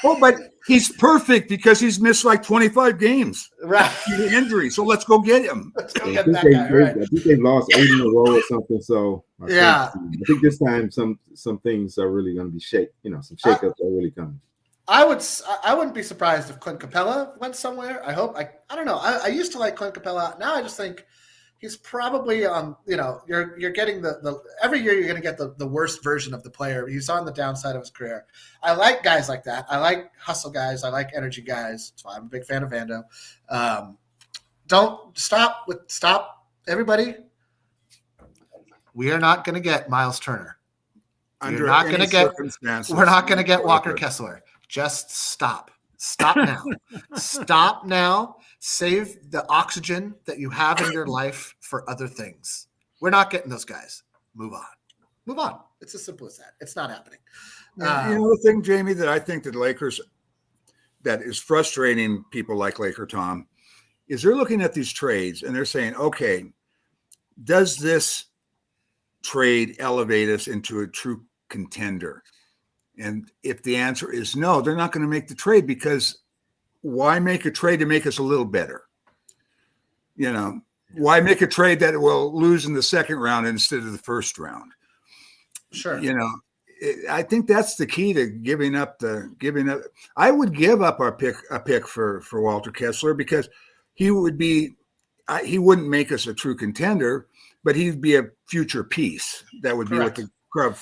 Oh, but he's perfect because he's missed like 25 games. Right. Due to injury. So let's go get him. I think they've lost 8 in a row or something. So I think this time some things are really going to be some shakeups are really coming. I wouldn't be surprised if Clint Capella went somewhere. I hope. I don't know. I used to like Clint Capella. Now I just think he's probably on, you're getting the every year you're going to get the worst version of the player. He's on the downside of his career. I like guys like that. I like hustle guys. I like energy guys. That's why I'm a big fan of Vando. Don't stop everybody. We are not going to get Miles Turner. We're not going to get Walker Kessler. Just stop. Stop now. Stop now. Save the oxygen that you have in your life for other things. We're not getting those guys. Move on. It's as simple as that. It's not happening. The thing, Jamie, that I think that Lakers, that is frustrating people like Laker Tom, is they're looking at these trades and they're saying, okay, does this trade elevate us into a true contender? And if the answer is no, they're not going to make the trade, because why make a trade to make us a little better? Why make a trade that will lose in the second round instead of the first round? Sure. I think that's the key to giving up. I would give up a pick for Walter Kessler, because he wouldn't make us a true contender, but he'd be a future piece that would Correct. be with the club.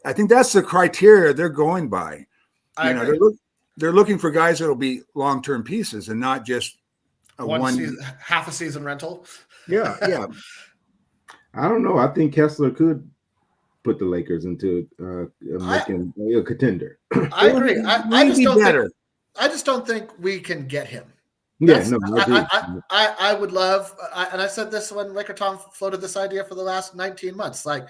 I think that's the criteria they're going by. They're looking for guys that'll be long-term pieces and not just half a season rental. Yeah. I don't know. I think Kessler could put the Lakers into making a contender. I agree. I just don't think we can get him. I would love, and I said this when Laker Tom floated this idea for the last 19 months. Like,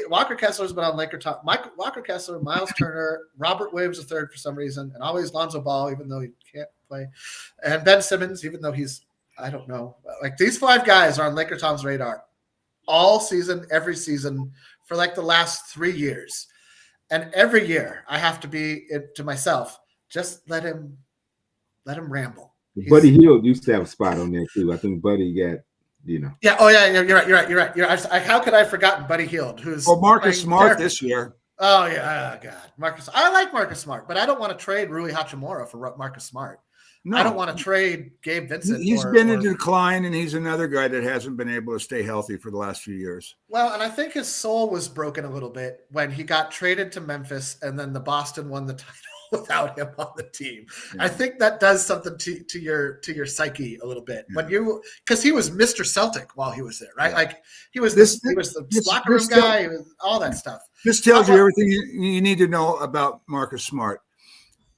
Walker Kessler's been on Laker Tom. Walker Kessler, Miles Turner, Robert Williams III for some reason, and always Lonzo Ball, even though he can't play, and Ben Simmons, even though he's, I don't know. Like, these 5 guys are on Laker Tom's radar all season, every season for like the last 3 years. And every year I have to be to myself, just let him ramble. Buddy Hield used to have a spot on there too. I think Buddy got, Yeah. Oh yeah. You're right. How could I have forgotten Buddy Hield? Who's Marcus Smart this year. Oh yeah. Oh, God, Marcus. I like Marcus Smart, but I don't want to trade Rui Hachimura for Marcus Smart. No. I don't want to trade Gabe Vincent. He's been in decline, and he's another guy that hasn't been able to stay healthy for the last few years. Well, and I think his soul was broken a little bit when he got traded to Memphis, and then the Boston won the title without him on the team. Yeah. I think that does something to your psyche a little bit because he was Mr. Celtic while he was there, right? Yeah. Like he was the locker room guy, he was all that stuff. This tells you everything you need to know about Marcus Smart.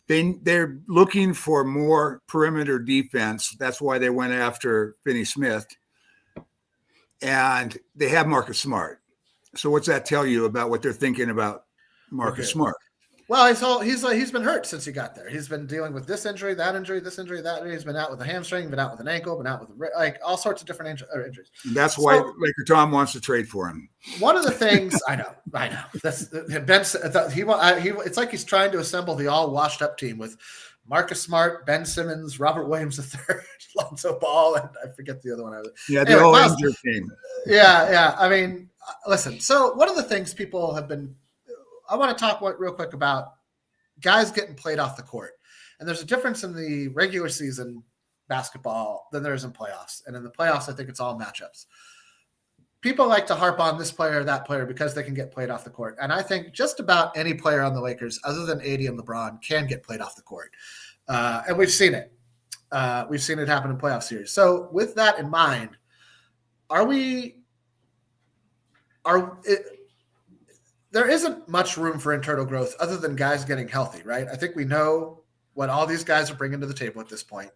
They're looking for more perimeter defense. That's why they went after Finney Smith, and they have Marcus Smart. So what's that tell you about what they're thinking about Marcus Smart? Well, he's been hurt since he got there. He's been dealing with this injury, that injury, that injury. He's been out with a hamstring, been out with an ankle, been out with all sorts of different injuries. And that's why Laker Tom wants to trade for him. One of the things I know. That's Ben. It's like he's trying to assemble the all washed up team with Marcus Smart, Ben Simmons, Robert Williams III, Lonzo Ball, and I forget the other one. The whole injured team. Yeah. I mean, listen. So one of the things people have been. I want to talk real quick about guys getting played off the court. And there's a difference in the regular season basketball than there is in playoffs. And in the playoffs, I think it's all matchups. People like to harp on this player or that player because they can get played off the court. And I think just about any player on the Lakers, other than AD and LeBron, can get played off the court. And we've seen it. We've seen it happen in playoff series. So with that in mind, there isn't much room for internal growth other than guys getting healthy, right? I think we know what all these guys are bringing to the table at this point.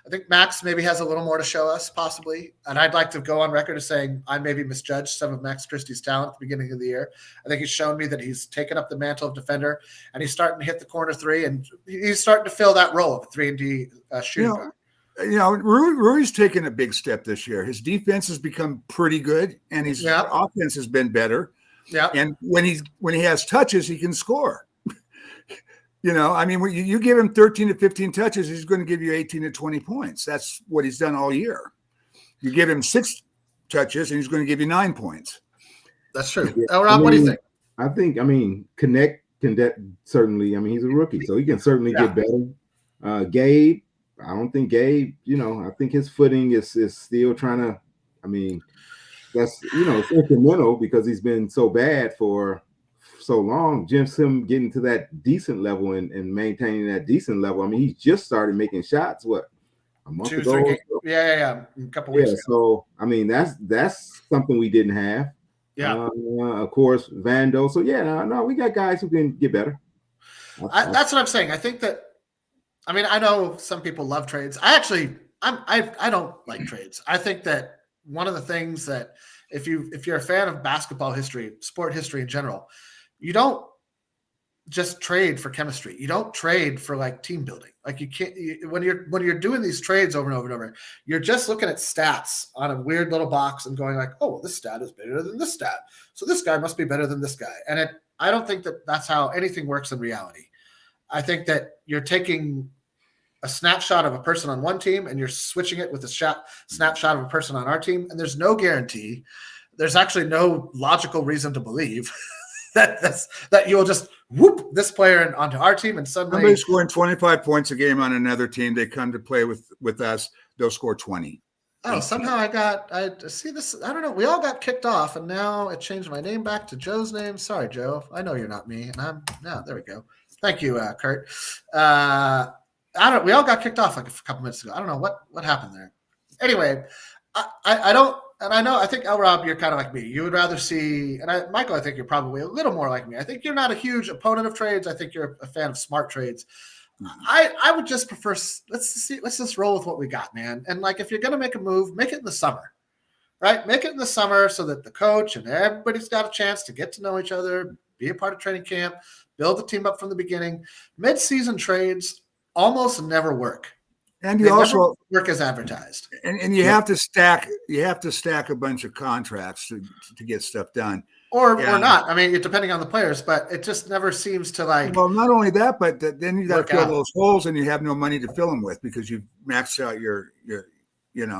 I think Max maybe has a little more to show us, possibly. And I'd like to go on record as saying I maybe misjudged some of Max Christie's talent at the beginning of the year. I think he's shown me that he's taken up the mantle of defender, and he's starting to hit the corner three, and he's starting to fill that role of a 3-and-D shooting guard. Rui's taken a big step this year. His defense has become pretty good, and his offense has been better. Yeah, and when he has touches, he can score. I mean, when you give him 13 to 15 touches, he's going to give you 18 to 20 points. That's what he's done all year. You give him 6 touches, and he's going to give you 9 points. That's true. Rob, what do you think? I think, Connect can certainly. He's a rookie, so he can certainly get better. Gabe, I don't think Gabe. I think his footing is still trying to I mean, that's it's incremental because he's been so bad for so long. Just him getting to that decent level and maintaining that decent level. I mean, he just started making shots. What, a month 2, ago? 3 games. Yeah. A couple weeks ago. So I mean, that's something we didn't have. Yeah. Of course, Vando. So yeah, no, we got guys who can get better. That's what I'm saying. I think that. I mean, I know some people love trades. I don't like trades. I think that one of the things that if you're a fan of basketball history, sport history in general, you don't just trade for chemistry. You don't trade for like team building. Like you can't when you're doing these trades over and over and over, you're just looking at stats on a weird little box and going like, oh, well, this stat is better than this stat, so this guy must be better than this guy. And I don't think that that's how anything works in reality. I think that you're taking a snapshot of a person on one team and you're switching it with a snapshot of a person on our team, and there's no guarantee. There's actually no logical reason to believe that you'll just whoop this player onto our team and suddenly somebody's scoring 25 points a game on another team. They come to play with us. They'll score 20. Oh, somehow I see this. I don't know. We all got kicked off, and now it changed my name back to Joe's name. Sorry, Joe. I know you're not me, and I'm now. There we go. Thank you, Kurt. We all got kicked off like a couple minutes ago. I don't know what happened there. Anyway, I don't. And I think El Rob, you're kind of like me. You would rather see, and Michael, I think you're probably a little more like me. I think you're not a huge opponent of trades. I think you're a fan of smart trades. I would just prefer, let's just roll with what we got, man. And like, if you're going to make a move, make it in the summer, right? Make it in the summer so that the coach and everybody's got a chance to get to know each other, be a part of training camp, build the team up from the beginning. Mid-season trades almost never work. And you also work as advertised, and you have to stack. You have to stack a bunch of contracts to get stuff done, or not. I mean, depending on the players, but it just never seems to like. Well, not only that, but then you got to fill those holes, and you have no money to fill them with because you've maxed out your.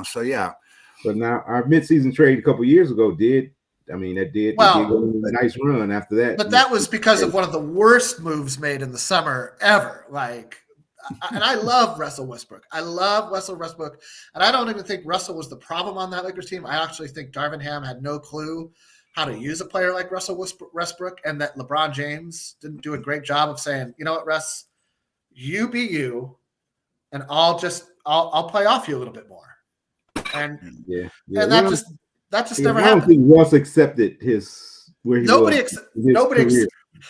So yeah. But now our midseason trade a couple of years ago did a nice run after that. But that was because of one of the worst moves made in the summer ever. Like. And I love Russell Westbrook. And I don't even think Russell was the problem on that Lakers team. I actually think Darvin Ham had no clue how to use a player like Russell Westbrook, and that LeBron James didn't do a great job of saying, you know what, Russ, you be you, and I'll play off you a little bit more. And and that just never happened. I don't think Russ accepted nobody.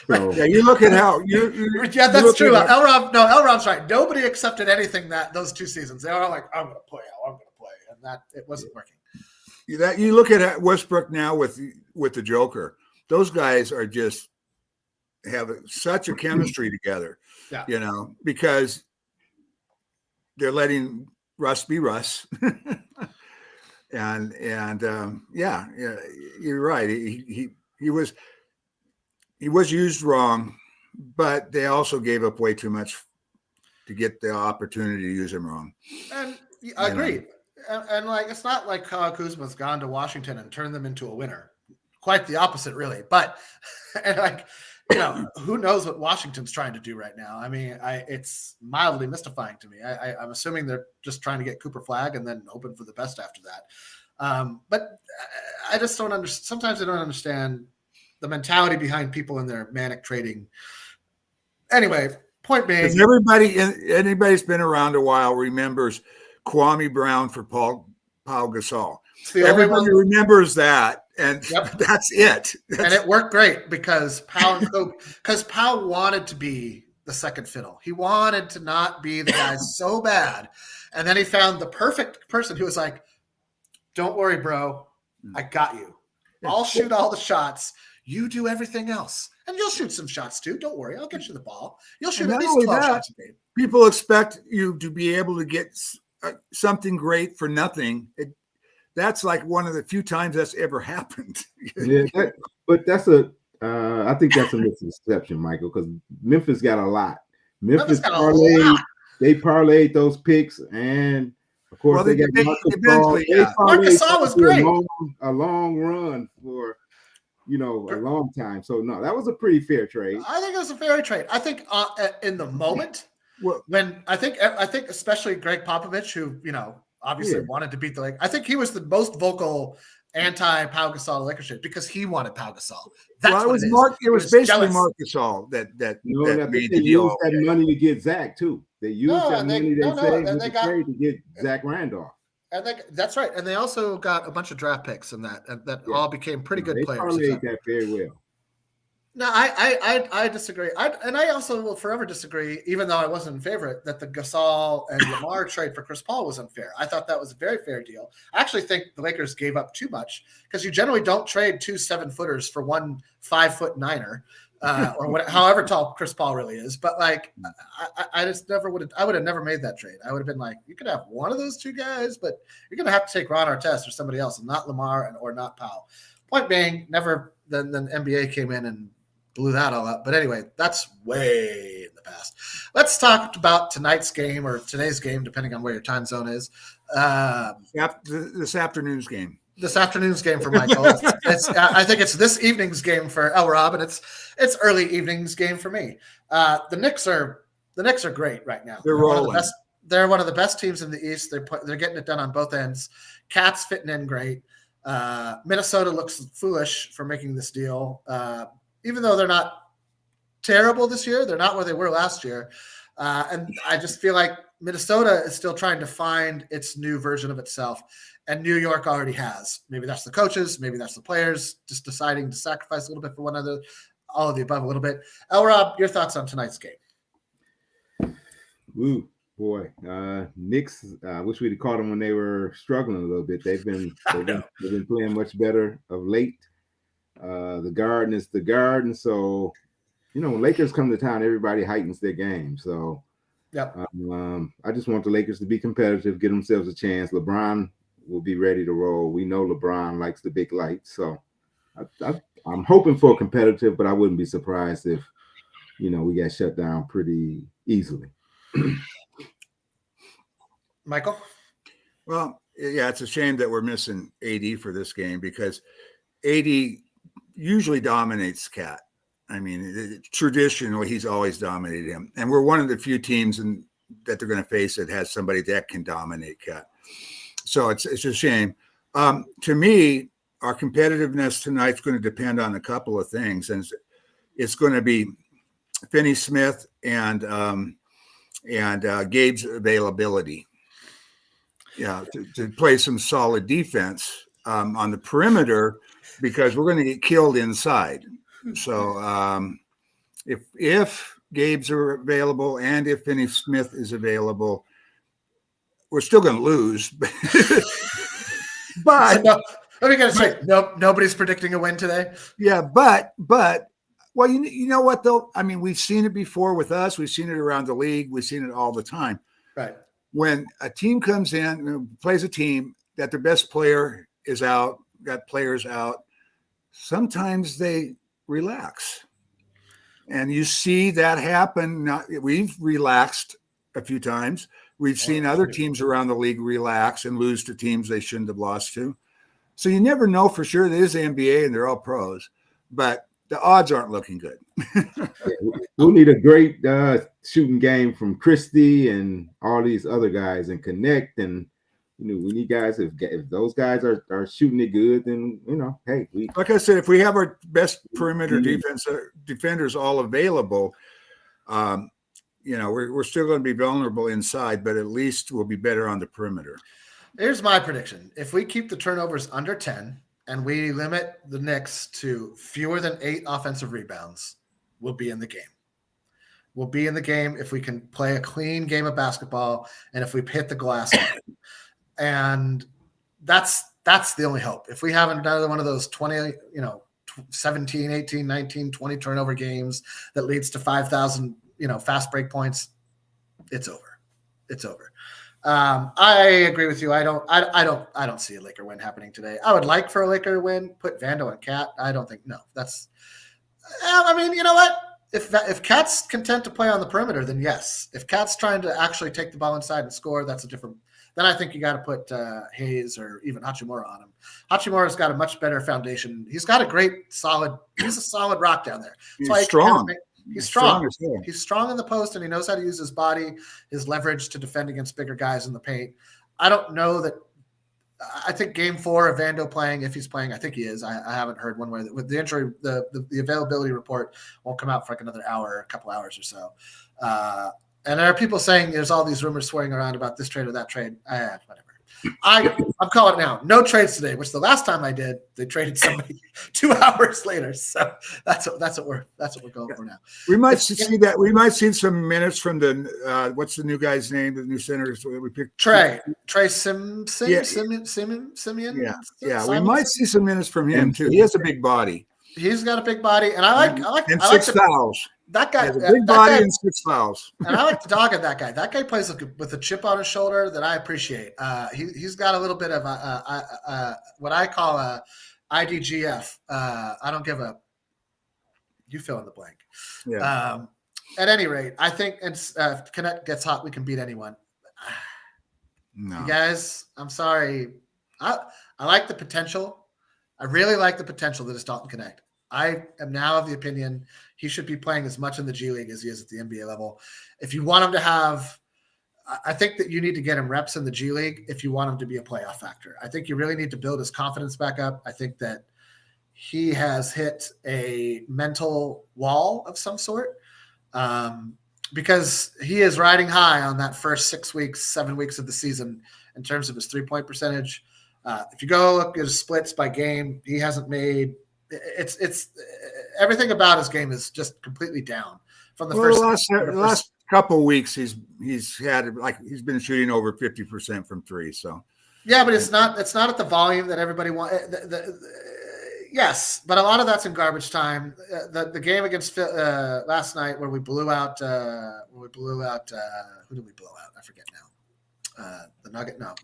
So. Yeah, you look at how that's true. El Rob's right. Nobody accepted anything that those 2 seasons. They were all like, I'm going to play, and that it wasn't working. That you look at Westbrook now with the Joker. Those guys are just have such a chemistry together. Yeah. Because they're letting Russ be Russ. and you're right. He was used wrong, but they also gave up way too much to get the opportunity to use him wrong. And I agree. And like, it's not like Kyle Kuzma's gone to Washington and turned them into a winner. Quite the opposite, really. But and like, who knows what Washington's trying to do right now? I mean, it's mildly mystifying to me. I'm assuming they're just trying to get Cooper Flagg and then open for the best after that. But I just don't understand. Sometimes I don't understand the mentality behind people in their manic trading. Anyway, point being, anybody's been around a while remembers Kwame Brown for Paul Gasol. Everybody remembers that, and that's it. And it worked great because Powell wanted to be the second fiddle. He wanted to not be the guy so bad, and then he found the perfect person who was like, "Don't worry, bro, I got you. I'll shoot all the shots. You do everything else. And you'll shoot some shots too. Don't worry. I'll get you the ball. You'll shoot at least 12 shots a game." People expect you to be able to get something great for nothing. That's like one of the few times that's ever happened. But that's I think that's a misconception, Michael, because Memphis got a lot. Memphis parlayed those picks, and of course they got Marcus Gasol was great. A long run for a long time. So no, that was a pretty fair trade. I think it was a fair trade. I think in the moment when I think especially Greg Popovich, who obviously wanted to beat the Lakers. I think he was the most vocal anti-Pau Gasol Lakers trade because he wanted Pau Gasol. That's what it is. It was basically jealous. Marc Gasol that made the deal. Used that money to get Zach too. They used that money they saved with the trade to get Zach Randolph. And that's right. And they also got a bunch of draft picks in that, and that all became pretty good players. They parlayed that very well. No, I disagree. I also will forever disagree, even though I wasn't in favor, that the Gasol and Lamar trade for Chris Paul was unfair. I thought that was a very fair deal. I actually think the Lakers gave up too much because you generally don't trade 2 7-footers for 1 5'9" or however tall Chris Paul really is. But like, I just never would have. I would have never made that trade. I would have been like, you could have one of those 2 guys, but you're going to have to take Ron Artest or somebody else, and not Lamar or not Powell. Point being, never. Then NBA came in and blew that all up. But anyway, that's way in the past. Let's talk about tonight's game or today's game, depending on where your time zone is. This afternoon's game. This afternoon's game for Michael. I think it's this evening's game for El Rob, and it's early evening's game for me. The Knicks are great right now. They're rolling. They're one of the best teams in the East. They're getting it done on both ends. Cat's fitting in great. Minnesota looks foolish for making this deal. Even though they're not terrible this year, they're not where they were last year. And I just feel like Minnesota is still trying to find its new version of itself. And New York already has. Maybe that's the coaches. Maybe that's the players just deciding to sacrifice a little bit for one another. All of the above a little bit. El Rob, your thoughts on tonight's game? Ooh, boy. Knicks, I wish we'd have caught them when they were struggling a little bit. They've been playing much better of late. The Garden is the Garden, so when Lakers come to town, everybody heightens their game. So, I just want the Lakers to be competitive, give themselves a chance. LeBron will be ready to roll. We know LeBron likes the big lights, so I'm hoping for competitive, but I wouldn't be surprised if we got shut down pretty easily. Michael? Well, yeah, it's a shame that we're missing AD for this game because AD usually dominates Cat. I mean, traditionally, he's always dominated him. And we're one of the few teams that they're going to face that has somebody that can dominate Cat. So it's a shame. To me, our competitiveness tonight is going to depend on a couple of things. And it's going to be Finney Smith and Gabe's availability. Yeah, to play some solid defense on the perimeter, because we're going to get killed inside. So if Gabe's are available and if Finney Smith is available, we're still going to lose. But let me get it straight. Nobody's predicting a win today. Yeah, but well, you know what though? I mean, we've seen it before with us. We've seen it around the league. We've seen it all the time. Right. When a team comes in, plays a team that their best player is out, got players out, sometimes they relax. And you see that happen. We've relaxed a few times. We've seen other teams around the league relax and lose to teams they shouldn't have lost to. So you never know for sure. It is the NBA and they're all pros, but the odds aren't looking good. We'll need a great shooting game from Christie and all these other guys and connect. And we need guys. If those guys are shooting it good, then hey, like I said, if we have our best perimeter defenders all available, we're still going to be vulnerable inside, but at least we'll be better on the perimeter. Here's my prediction: if we keep the turnovers under 10 and we limit the Knicks to fewer than 8 offensive rebounds, we'll be in the game. We'll be in the game if we can play a clean game of basketball and if we hit the glass. And that's the only hope. If we have another one of those 20, 17, 18, 19, 20 turnover games that leads to 5,000, fast break points, it's over. It's over. I agree with you. I don't see a Laker win happening today. I would like for a Laker win, put Vando and Cat. I don't think, no, that's, I mean, you know what? If Cat's content to play on the perimeter, then yes. If Cat's trying to actually take the ball inside and score, that's a different. Then I think you got to put Hayes or even Hachimura on him. Hachimura's got a much better foundation. He's got he's a solid rock down there. He's strong. He's strong. He's strong in the post, and he knows how to use his body, his leverage to defend against bigger guys in the paint. I don't know that. I think Game 4 of Vando playing, if he's playing, I think he is. I haven't heard one way with the injury. The availability report won't come out for like another hour, a couple hours or so. And there are people saying there's all these rumors swirling around about this trade or that trade. Whatever. I'm calling it now. No trades today, which the last time I did, they traded somebody 2 hours later. So that's what we're going for now. We might see that. We might see some minutes from the what's the new guy's name? The new center we picked. Trey Simeon. Yeah. We might see some minutes from him too. He has a big body. He's got a big body, and I like six fouls. That guy has a big body and 6 fouls. And I like the dog of that guy. That guy plays with a chip on his shoulder that I appreciate. He's got a little bit of what I call a IDGF. I don't give a. You fill in the blank. Yeah. At any rate, I think if Connect gets hot, we can beat anyone. No. You guys, I'm sorry. I like the potential. I really like the potential that is Dalton Connect. I am now of the opinion he should be playing as much in the G League as he is at the NBA level. If you want him to have, I think that you need to get him reps in the G League if you want him to be a playoff factor. I think you really need to build his confidence back up. I think that he has hit a mental wall of some sort because he is riding high on that first 6 weeks, 7 weeks of the season in terms of his 3-point percentage. If you go look at his splits by game, he hasn't made – it's everything about his game is just completely down from the last couple of weeks. He's been shooting over 50% from 3. So yeah, but it's not at the volume that everybody wants. Yes, but a lot of that's in garbage time. The game against last night where we blew out who did we blow out? I forget now. The Nugget, no,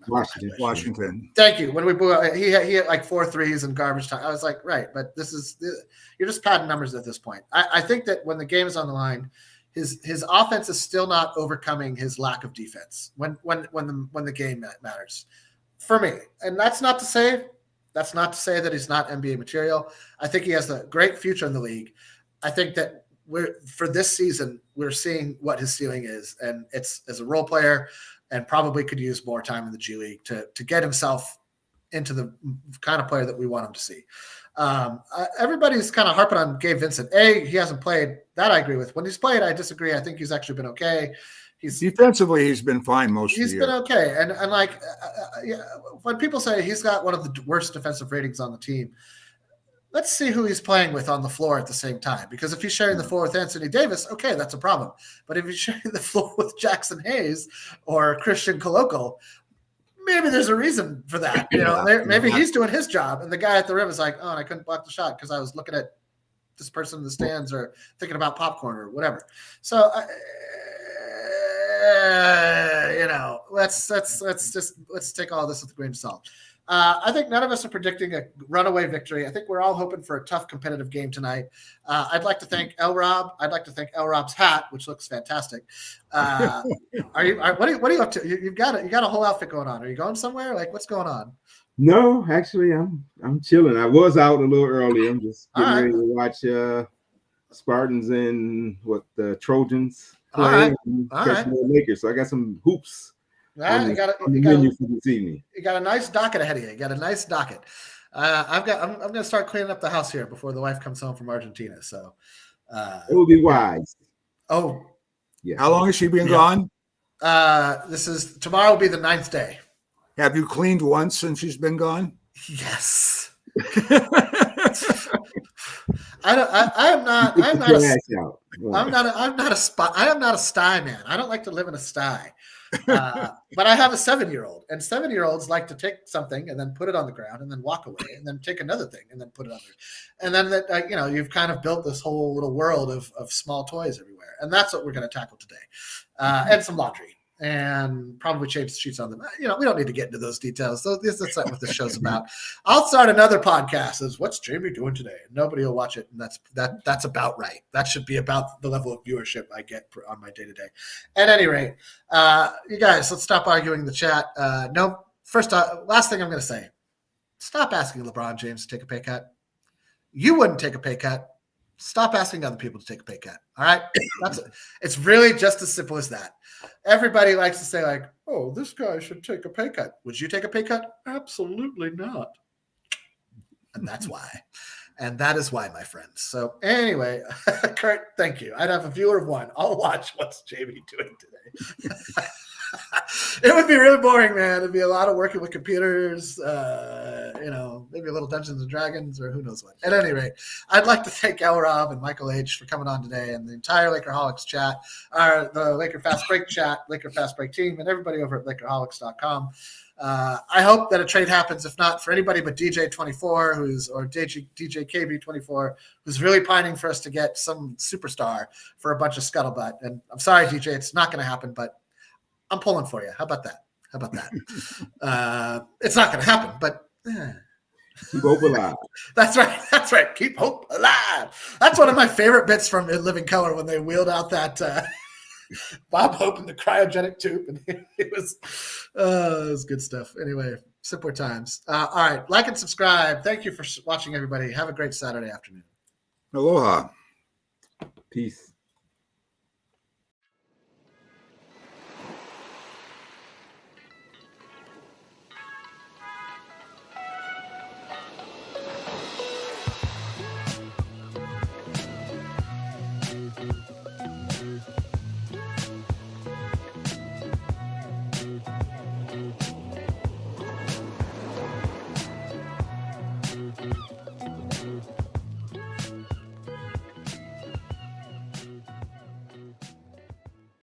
Washington. Thank you. When we blew out, he hit like 4 threes in garbage time. I was like, right, but you're just padding numbers at this point. I think that when the game is on the line, his offense is still not overcoming his lack of defense when the game matters for me. And that's not to say that he's not NBA material. I think he has a great future in the league. I think that for this season, we're seeing what his ceiling is, and it's as a role player. And probably could use more time in the G League to get himself into the kind of player that we want him to see. Everybody's kind of harping on Gabe Vincent. He hasn't played. That I agree with. When he's played, I disagree. I think he's actually been okay. Defensively, he's been fine most of the year. He's been okay. And when people say he's got one of the worst defensive ratings on the team, let's see who he's playing with on the floor at the same time. Because if he's sharing the floor with Anthony Davis, okay, that's a problem. But if he's sharing the floor with Jackson Hayes or Christian Koloko, maybe there's a reason for that. Maybe he's doing his job, and the guy at the rim is like, oh, and I couldn't block the shot because I was looking at this person in the stands or thinking about popcorn or whatever. So, let's take all this with a grain of salt. I think none of us are predicting a runaway victory. I think we're all hoping for a tough competitive game tonight. I'd like to thank L Rob. I'd like to thank L Rob's hat, which looks fantastic. What are you up to? You got a whole outfit going on. Are you going somewhere? Like, what's going on? No, actually, I'm chilling. I was out a little early. I'm just getting ready to watch Spartans and the Trojans play and catch the Lakers. So I got some hoops. You got a nice docket ahead of you. You got a nice docket. I'm going to start cleaning up the house here before the wife comes home from Argentina. So it will be wise. Oh, yeah. How long has she been gone? Tomorrow will be the 9th day. Have you cleaned once since she's been gone? Yes. I am not a sty man. I don't like to live in a sty. But I have a 7-year-old, and 7-year-olds like to take something and then put it on the ground and then walk away and then take another thing and then put it on there. And then you've kind of built this whole little world of small toys everywhere. And that's what we're going to tackle today. And some laundry and probably change the sheets on them. We don't need to get into those details. So that's not what this show's about. I'll start another podcast as what's Jamie doing today? Nobody will watch it. And that's about right. That should be about the level of viewership I get on my day-to-day. At any rate, you guys, let's stop arguing in the chat. Last thing I'm going to say, stop asking LeBron James to take a pay cut. You wouldn't take a pay cut. Stop asking other people to take a pay cut. All right. That's it. It's really just as simple as that. Everybody likes to say, like, oh, this guy should take a pay cut. Would you take a pay cut? Absolutely not. And that's why. And that is why, my friends. So anyway, Kurt, thank you. I'd have a viewer of one. I'll watch what's Jamie doing today. It would be really boring, man. It'd be a lot of working with computers, maybe a little Dungeons and Dragons or who knows what. At any rate, I'd like to thank El Rob and Michael H. for coming on today and the entire Lakerholics chat, the Laker Fast Break chat, Laker Fast Break team, and everybody over at Lakerholics.com. I hope that a trade happens, if not for anybody but DJ24 or DJ KB24, who's really pining for us to get some superstar for a bunch of scuttlebutt. And I'm sorry, DJ, it's not going to happen, but I'm pulling for you. How about that? It's not going to happen, but keep hope alive. That's right. Keep hope alive. That's one of my favorite bits from In Living Color when they wheeled out that Bob Hope in the cryogenic tube, and it was good stuff. Anyway, simpler times. All right, like and subscribe. Thank you for watching, everybody. Have a great Saturday afternoon. Aloha. Peace.